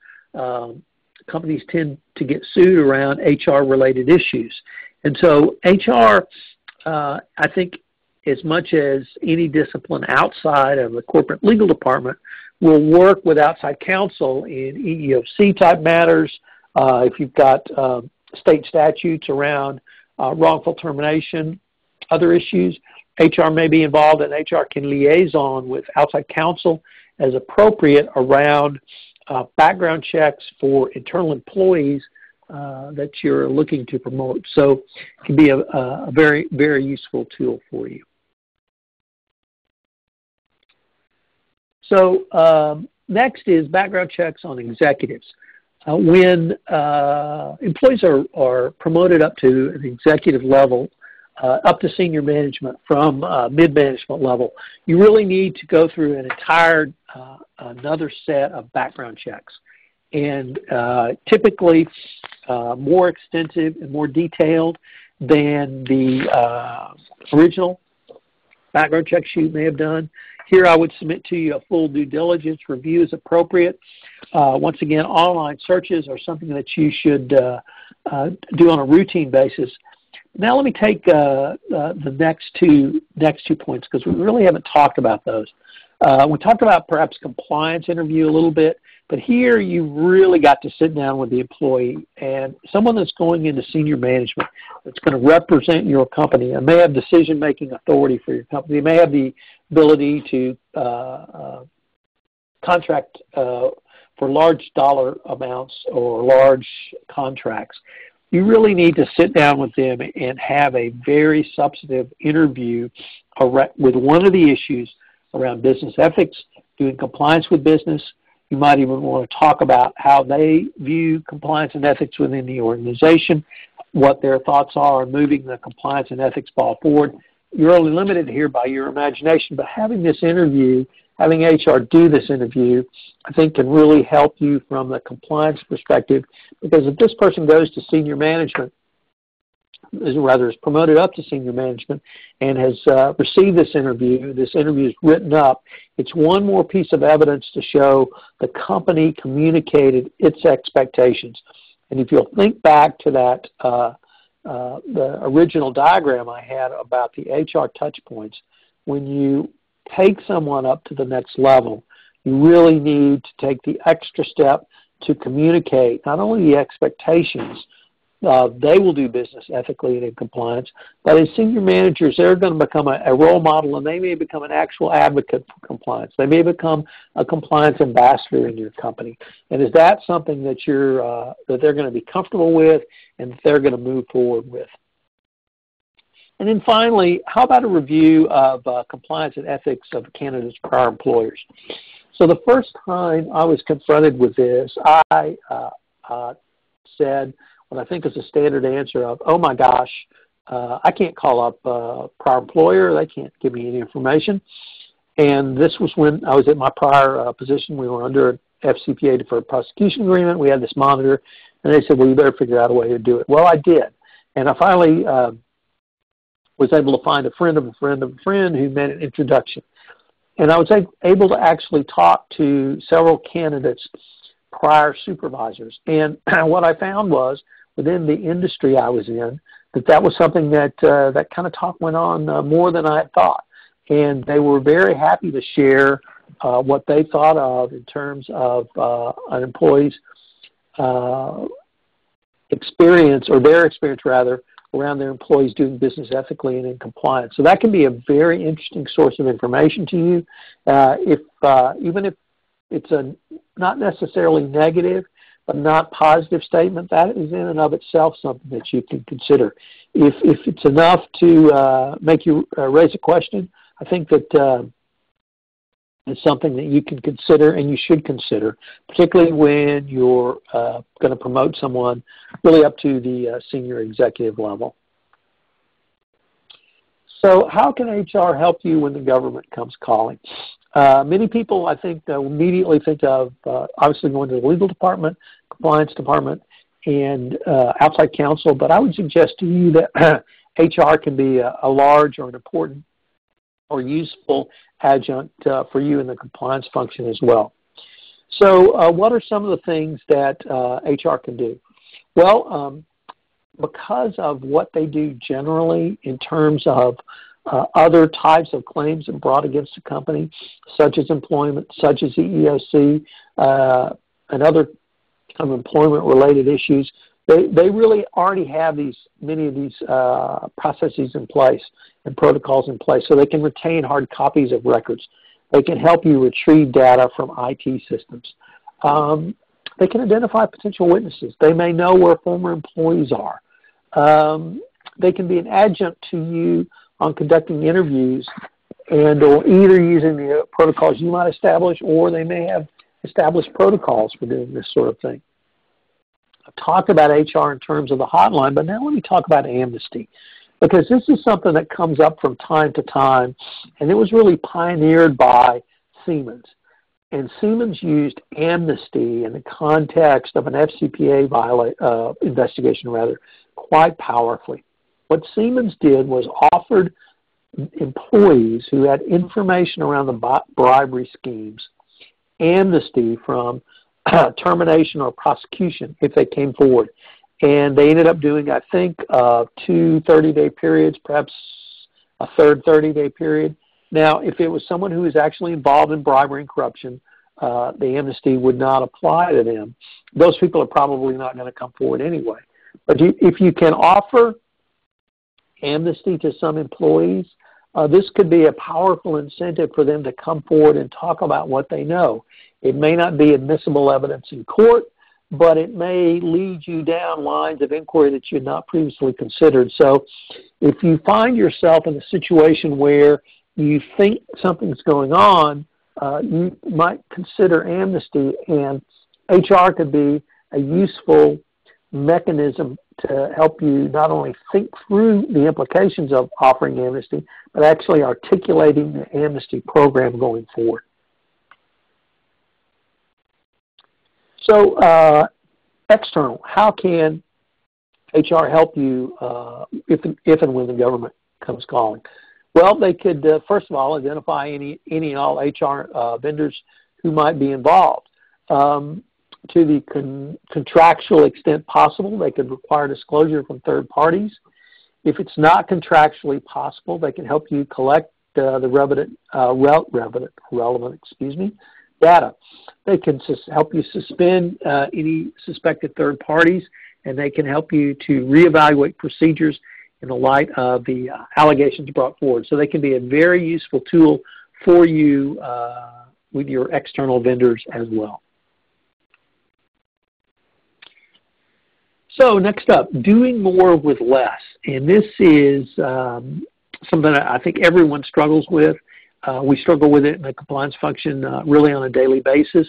companies tend to get sued around HR-related issues. And so HR, I think, as much as any discipline outside of the corporate legal department, will work with outside counsel in EEOC-type matters. If you've got state statutes around wrongful termination, other issues, HR may be involved, and HR can liaison with outside counsel as appropriate around background checks for internal employees that you're looking to promote. So it can be a very, very useful tool for you. So next is background checks on executives. When employees are promoted up to an executive level, up to senior management from mid-management level, you really need to go through an entire another set of background checks. And typically more extensive and more detailed than the original background checks you may have done. Here I would submit to you a full due diligence review is appropriate. Once again, online searches are something that you should do on a routine basis. Now let me take the next two points because we really haven't talked about those. We talked about perhaps compliance interview a little bit, but here you really got to sit down with the employee and someone that's going into senior management that's going to represent your company and may have decision-making authority for your company. They may have the ability to contract for large dollar amounts or large contracts. You really need to sit down with them and have a very substantive interview with one of the issues around business ethics, doing compliance with business. You might even want to talk about how they view compliance and ethics within the organization, what their thoughts are on moving the compliance and ethics ball forward. You're only limited here by your imagination, but having this interview, having HR do this interview, I think can really help you from the compliance perspective, because if this person goes to senior management, is promoted up to senior management and has received this interview is written up, it's one more piece of evidence to show the company communicated its expectations. And if you'll think back to that, the original diagram I had about the HR touch points, when you take someone up to the next level, you really need to take the extra step to communicate not only the expectations, they will do business ethically and in compliance. But as senior managers, they're going to become a role model, and they may become an actual advocate for compliance. They may become a compliance ambassador in your company. And is that something that that they're going to be comfortable with and that they're going to move forward with? And then finally, how about a review of compliance and ethics of a candidate's prior employers? So the first time I was confronted with this, I said what I think is a standard answer of, oh my gosh, I can't call up a prior employer. They can't give me any information. And this was when I was at my prior position. We were under an FCPA deferred prosecution agreement. We had this monitor, and they said, well, you better figure out a way to do it. Well, I did. And I finally was able to find a friend of a friend of a friend who made an introduction. And I was able to actually talk to several candidates' prior supervisors. And what I found was, within the industry I was in, that was something that that kind of talk went on more than I had thought. And they were very happy to share what they thought of in terms of an employee's experience, or their experience rather, around their employees doing business ethically and in compliance. So that can be a very interesting source of information to you. Even if it's a not necessarily negative, but not positive statement, that is in and of itself something that you can consider. If it's enough to make you raise a question, I think that it's something that you can consider and you should consider, particularly when you're going to promote someone really up to the senior executive level. So how can HR help you when the government comes calling? Many people, I think, immediately think of obviously going to the legal department, compliance department, and outside counsel, but I would suggest to you that HR can be a large or an important or useful adjunct for you in the compliance function as well. So what are some of the things that HR can do? Well, because of what they do generally in terms of other types of claims that brought against a company, such as employment, such as EEOC, and other kind of employment-related issues, they really already have many of these processes in place and protocols in place, so they can retain hard copies of records. They can help you retrieve data from IT systems. They can identify potential witnesses. They may know where former employees are. They can be an adjunct to you on conducting interviews and or either using the protocols you might establish, or they may have established protocols for doing this sort of thing. I've talked about HR in terms of the hotline, but now let me talk about amnesty, because this is something that comes up from time to time, and it was really pioneered by Siemens. And Siemens used amnesty in the context of an FCPA investigation, quite powerfully. What Siemens did was offered employees who had information around the bribery schemes amnesty from termination or prosecution if they came forward. And they ended up doing, I think, 2 30-day periods, perhaps a third 30-day period. Now, if it was someone who was actually involved in bribery and corruption, the amnesty would not apply to them. Those people are probably not going to come forward anyway. But if you can offer amnesty to some employees, this could be a powerful incentive for them to come forward and talk about what they know. It may not be admissible evidence in court, but it may lead you down lines of inquiry that you had not previously considered. So if you find yourself in a situation where you think something's going on, you might consider amnesty, and HR could be a useful mechanism to help you not only think through the implications of offering amnesty, but actually articulating the amnesty program going forward. So external, how can HR help you if and when the government comes calling? Well, they could, first of all, identify any and all HR vendors who might be involved. To the contractual extent possible, they could require disclosure from third parties. If it's not contractually possible, they can help you collect the relevant data. They can help you suspend any suspected third parties and they can help you to reevaluate procedures in the light of the allegations brought forward. So they can be a very useful tool for you with your external vendors as well. So next up, doing more with less. And this is something that I think everyone struggles with. We struggle with it in the compliance function really on a daily basis.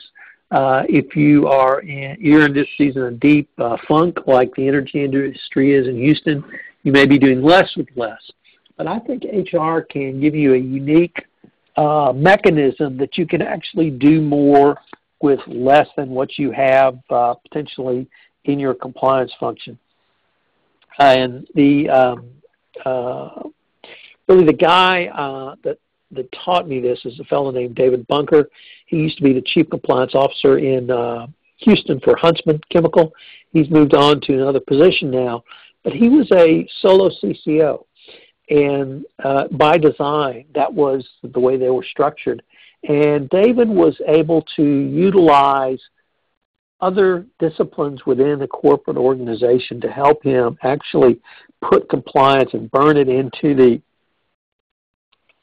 If you're in this season a deep funk like the energy industry is in Houston, you may be doing less with less. But I think HR can give you a unique mechanism that you can actually do more with less than what you have potentially in your compliance function. And the really the guy that taught me this is a fellow named David Bunker. He used to be the chief compliance officer in Houston for Huntsman Chemical. He's moved on to another position now, but he was a solo CCO. And by design, that was the way they were structured. And David was able to utilize other disciplines within the corporate organization to help him actually put compliance and burn it into the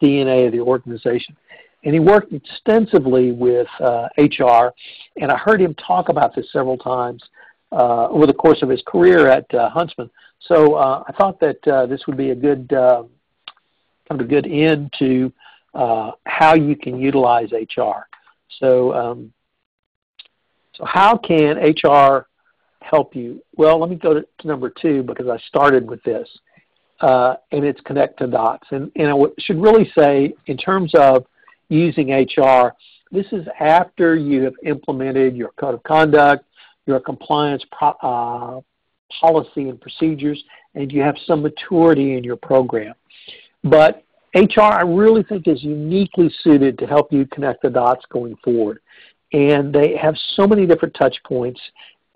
DNA of the organization. And he worked extensively with HR, and I heard him talk about this several times over the course of his career at Huntsman. So I thought that this would be a good kind of a good end to how you can utilize HR. So so how can HR help you? Well, let me go to number 2 because I started with this, and it's connect the dots. And I should really say, in terms of using HR, this is after you have implemented your code of conduct, your compliance policy and procedures, and you have some maturity in your program. But HR, I really think, is uniquely suited to help you connect the dots going forward. And they have so many different touch points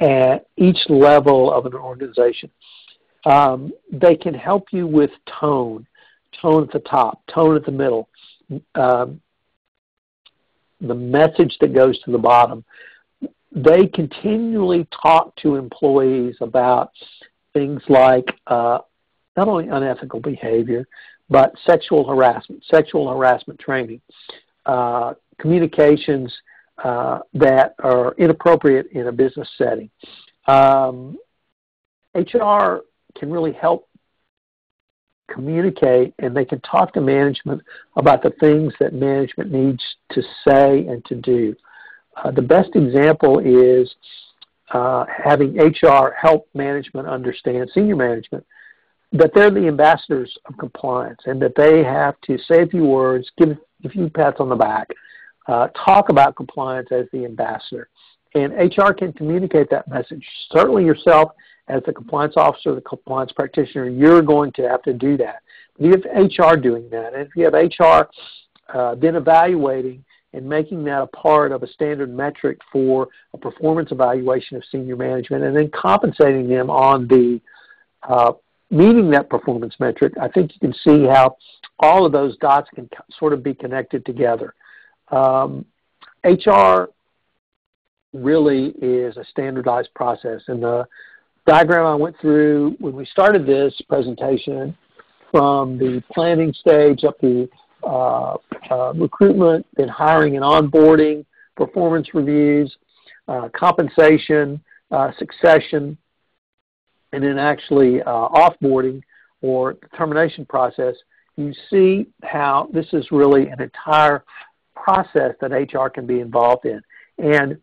at each level of an organization. They can help you with tone at the top, tone at the middle, the message that goes to the bottom. They continually talk to employees about things like not only unethical behavior, but sexual harassment training, communications that are inappropriate in a business setting. HR can really help communicate, and they can talk to management about the things that management needs to say and to do. The best example is having HR help management understand, senior management, that they're the ambassadors of compliance and that they have to say a few words, give a few pats on the back, talk about compliance as the ambassador. And HR can communicate that message. Certainly yourself as the compliance officer, the compliance practitioner, you're going to have to do that. But you have HR doing that. And if you have HR then evaluating and making that a part of a standard metric for a performance evaluation of senior management and then compensating them on the meeting that performance metric, I think you can see how all of those dots can sort of be connected together. HR really is a standardized process. And the diagram I went through when we started this presentation, from the planning stage up to recruitment, then hiring and onboarding, performance reviews, compensation, succession, and then actually offboarding or the termination process, you see how this is really an entire process that HR can be involved in. And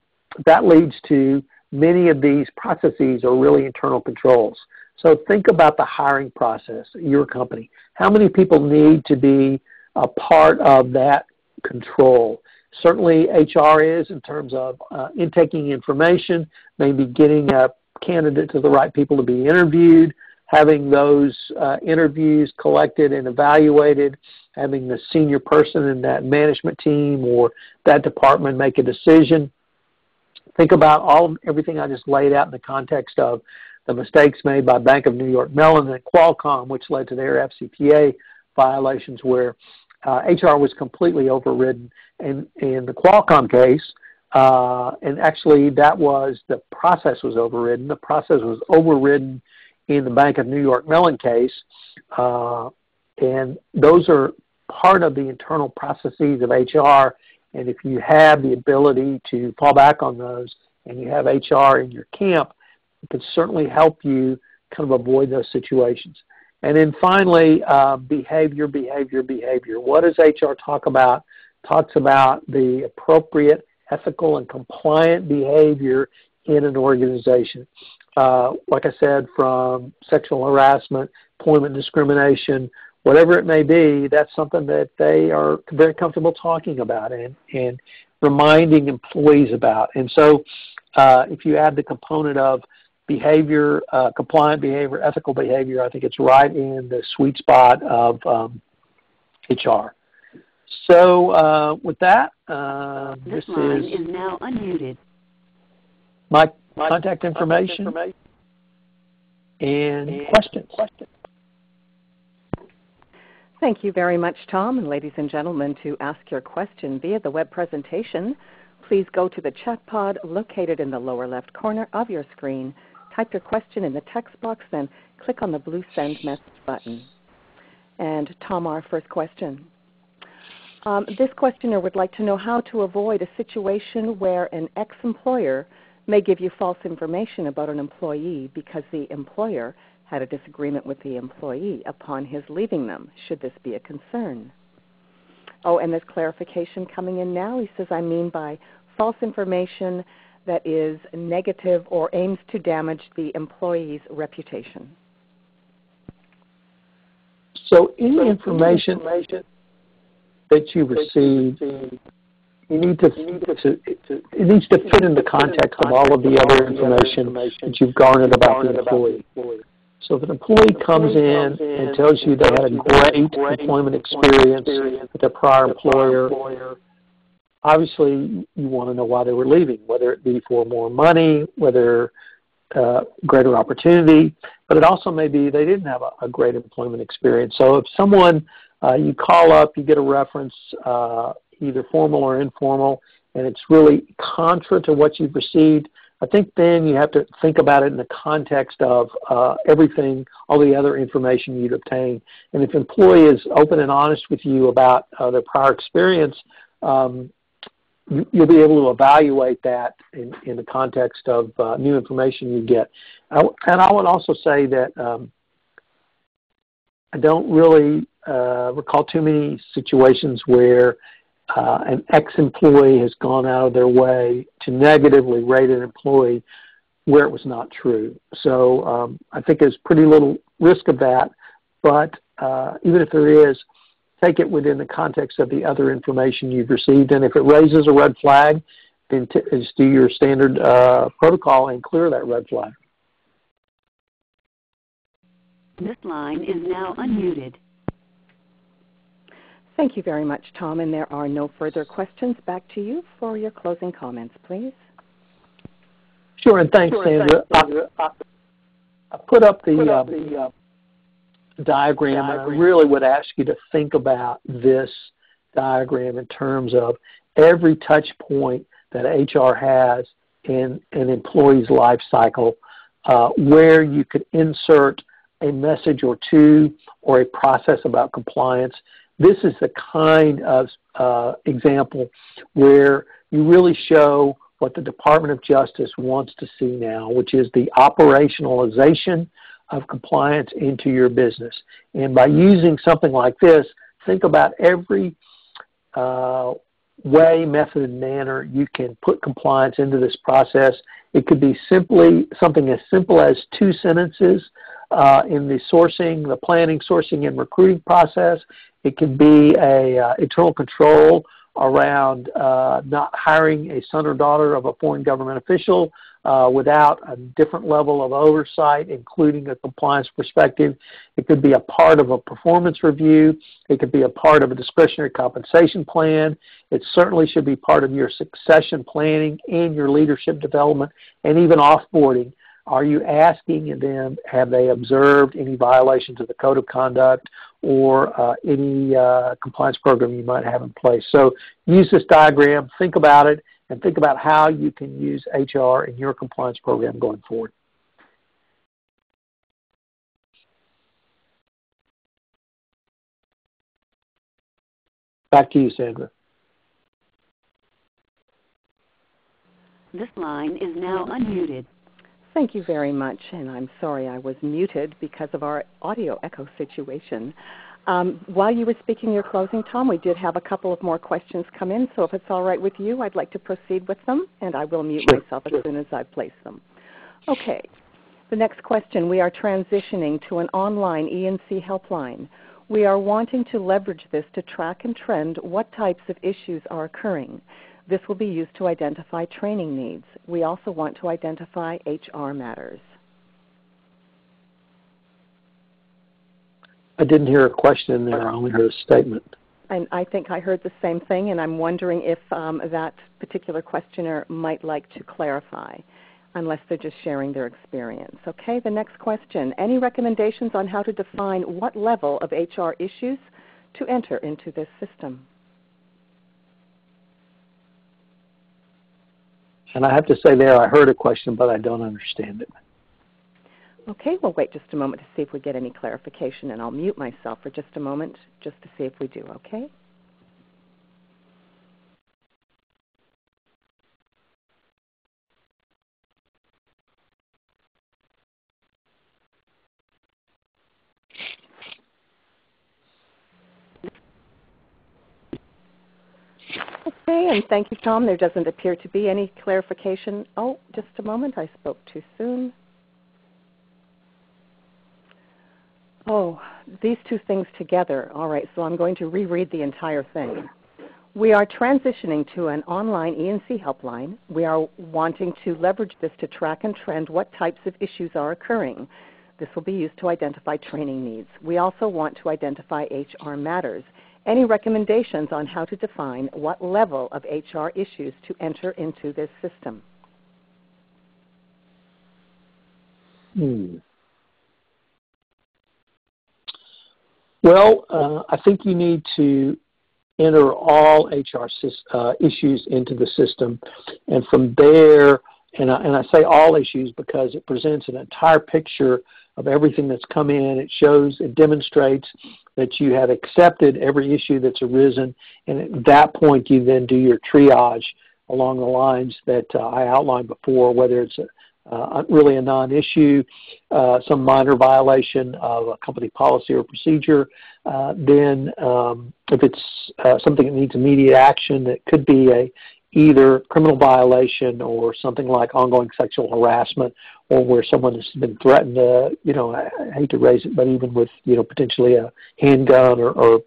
that leads to many of these processes are really internal controls. So think about the hiring process at your company. How many people need to be a part of that control? Certainly HR is, in terms of intaking information, maybe getting a candidate to the right people to be interviewed, having those interviews collected and evaluated, having the senior person in that management team or that department make a decision. Think about everything I just laid out in the context of the mistakes made by Bank of New York Mellon and Qualcomm, which led to their FCPA violations where HR was completely overridden. And in the Qualcomm case, And actually, that was the process was overridden. The process was overridden in the Bank of New York Mellon case, and those are part of the internal processes of HR. And if you have the ability to fall back on those, and you have HR in your camp, it can certainly help you kind of avoid those situations. And then finally, behavior. What does HR talk about? Talks about the appropriate ethical and compliant behavior in an organization. Like I said, from sexual harassment, employment discrimination, whatever it may be, that's something that they are very comfortable talking about and reminding employees about. And so if you add the component of behavior, compliant behavior, ethical behavior, I think it's right in the sweet spot of HR. So with that, this line is now unmuted. My contact information and questions. Thank you very much, Tom. And ladies and gentlemen, to ask your question via the web presentation, please go to the chat pod located in the lower left corner of your screen. Type your question in the text box, then click on the blue Send Message button. And Tom, our first question. This questioner would like to know how to avoid a situation where an ex-employer may give you false information about an employee because the employer had a disagreement with the employee upon his leaving them. Should this be a concern? Oh, and there's clarification coming in now. He says, I mean by false information that is negative or aims to damage the employee's reputation. So any information that you receive, it needs to fit in the context of all of the other information that you've garnered about the employee. So if an employee comes in and tells you they had a great employment experience with their prior employer, obviously you want to know why they were leaving, whether it be for more money, whether greater opportunity, but it also may be they didn't have a great employment experience. So if someone, you call up, you get a reference, either formal or informal, and it's really contra to what you've received, I think then you have to think about it in the context of everything, all the other information you'd obtained. And if an employee is open and honest with you about their prior experience, you'll be able to evaluate that in the context of new information you get. And I would also say that I don't really recall too many situations where an ex-employee has gone out of their way to negatively rate an employee where it was not true. So I think there's pretty little risk of that, but even if there is, take it within the context of the other information you've received, and if it raises a red flag, then just do your standard protocol and clear that red flag. This line is now unmuted. Thank you very much, Tom, and there are no further questions. Back to you for your closing comments, please. Sure, and thanks, Sandra. I put up the diagram, and I really would ask you to think about this diagram in terms of every touch point that HR has in an employee's life cycle, where you could insert a message or two or a process about compliance. This is the kind of example where you really show what the Department of Justice wants to see now, which is the operationalization of compliance into your business. And by using something like this, think about every way, method, and manner you can put compliance into this process. It could be simply something as simple as 2 sentences in the sourcing, the planning, sourcing, and recruiting process. It could be a internal control around not hiring a son or daughter of a foreign government official without a different level of oversight, including a compliance perspective. It could be a part of a performance review. It could be a part of a discretionary compensation plan. It certainly should be part of your succession planning and your leadership development and even offboarding. Are you asking them, have they observed any violations of the code of conduct or any compliance program you might have in place? So use this diagram, think about it, and think about how you can use HR in your compliance program going forward. Back to you, Sandra. This line is now unmuted. Thank you very much, and I'm sorry I was muted because of our audio echo situation. While you were speaking your closing, Tom, we did have a couple of more questions come in, so if it's all right with you, I'd like to proceed with them, and I will mute myself as soon as I place them. Okay. The next question, we are transitioning to an online E&C helpline. We are wanting to leverage this to track and trend what types of issues are occurring. This will be used to identify training needs. We also want to identify HR matters. I didn't hear a question there. I only heard a statement. And I think I heard the same thing, and I'm wondering if that particular questioner might like to clarify, unless they're just sharing their experience. Okay, the next question. Any recommendations on how to define what level of HR issues to enter into this system? And I have to say there, I heard a question, but I don't understand it. Okay, we'll wait just a moment to see if we get any clarification, and I'll mute myself for just a moment just to see if we do, okay? Okay, and thank you, Tom. There doesn't appear to be any clarification. Oh, just a moment. I spoke too soon. Oh, these two things together. All right, so I'm going to reread the entire thing. We are transitioning to an online E&C helpline. We are wanting to leverage this to track and trend what types of issues are occurring. This will be used to identify training needs. We also want to identify HR matters. Any recommendations on how to define what level of HR issues to enter into this system? Well, I think you need to enter all HR issues into the system, and from there, and I say all issues because it presents an entire picture of everything that's come in. It shows, it demonstrates that you have accepted every issue that's arisen, and at that point you then do your triage along the lines that I outlined before, whether it's really a non-issue, some minor violation of a company policy or procedure, then if it's something that needs immediate action, that could be either criminal violation or something like ongoing sexual harassment, or where someone has been threatened, I hate to raise it, but even with, potentially a handgun or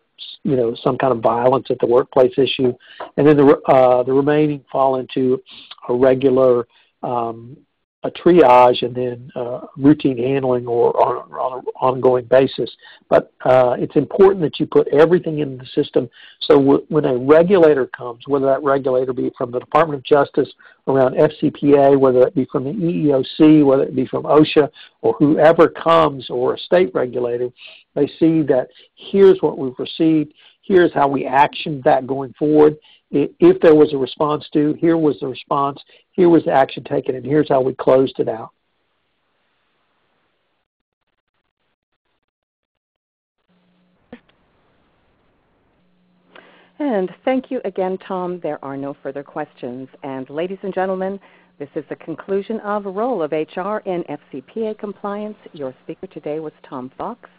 some kind of violence at the workplace issue. And then the remaining fall into a regular a triage and then routine handling or on an ongoing basis. But it's important that you put everything in the system so when a regulator comes, whether that regulator be from the Department of Justice around FCPA, whether it be from the EEOC, whether it be from OSHA, or whoever comes, or a state regulator, they see that here's what we've received, here's how we actioned that going forward. If there was a response due, here was the response, here was the action taken, and here's how we closed it out. And thank you again, Tom. There are no further questions. And ladies and gentlemen, this is the conclusion of Role of HR in FCPA Compliance. Your speaker today was Tom Fox.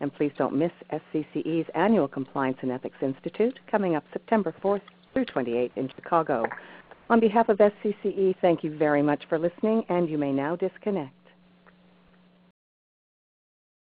And please don't miss FCCE's annual Compliance and Ethics Institute coming up September 4th through 28th in Chicago. On behalf of FCCE, thank you very much for listening, and you may now disconnect.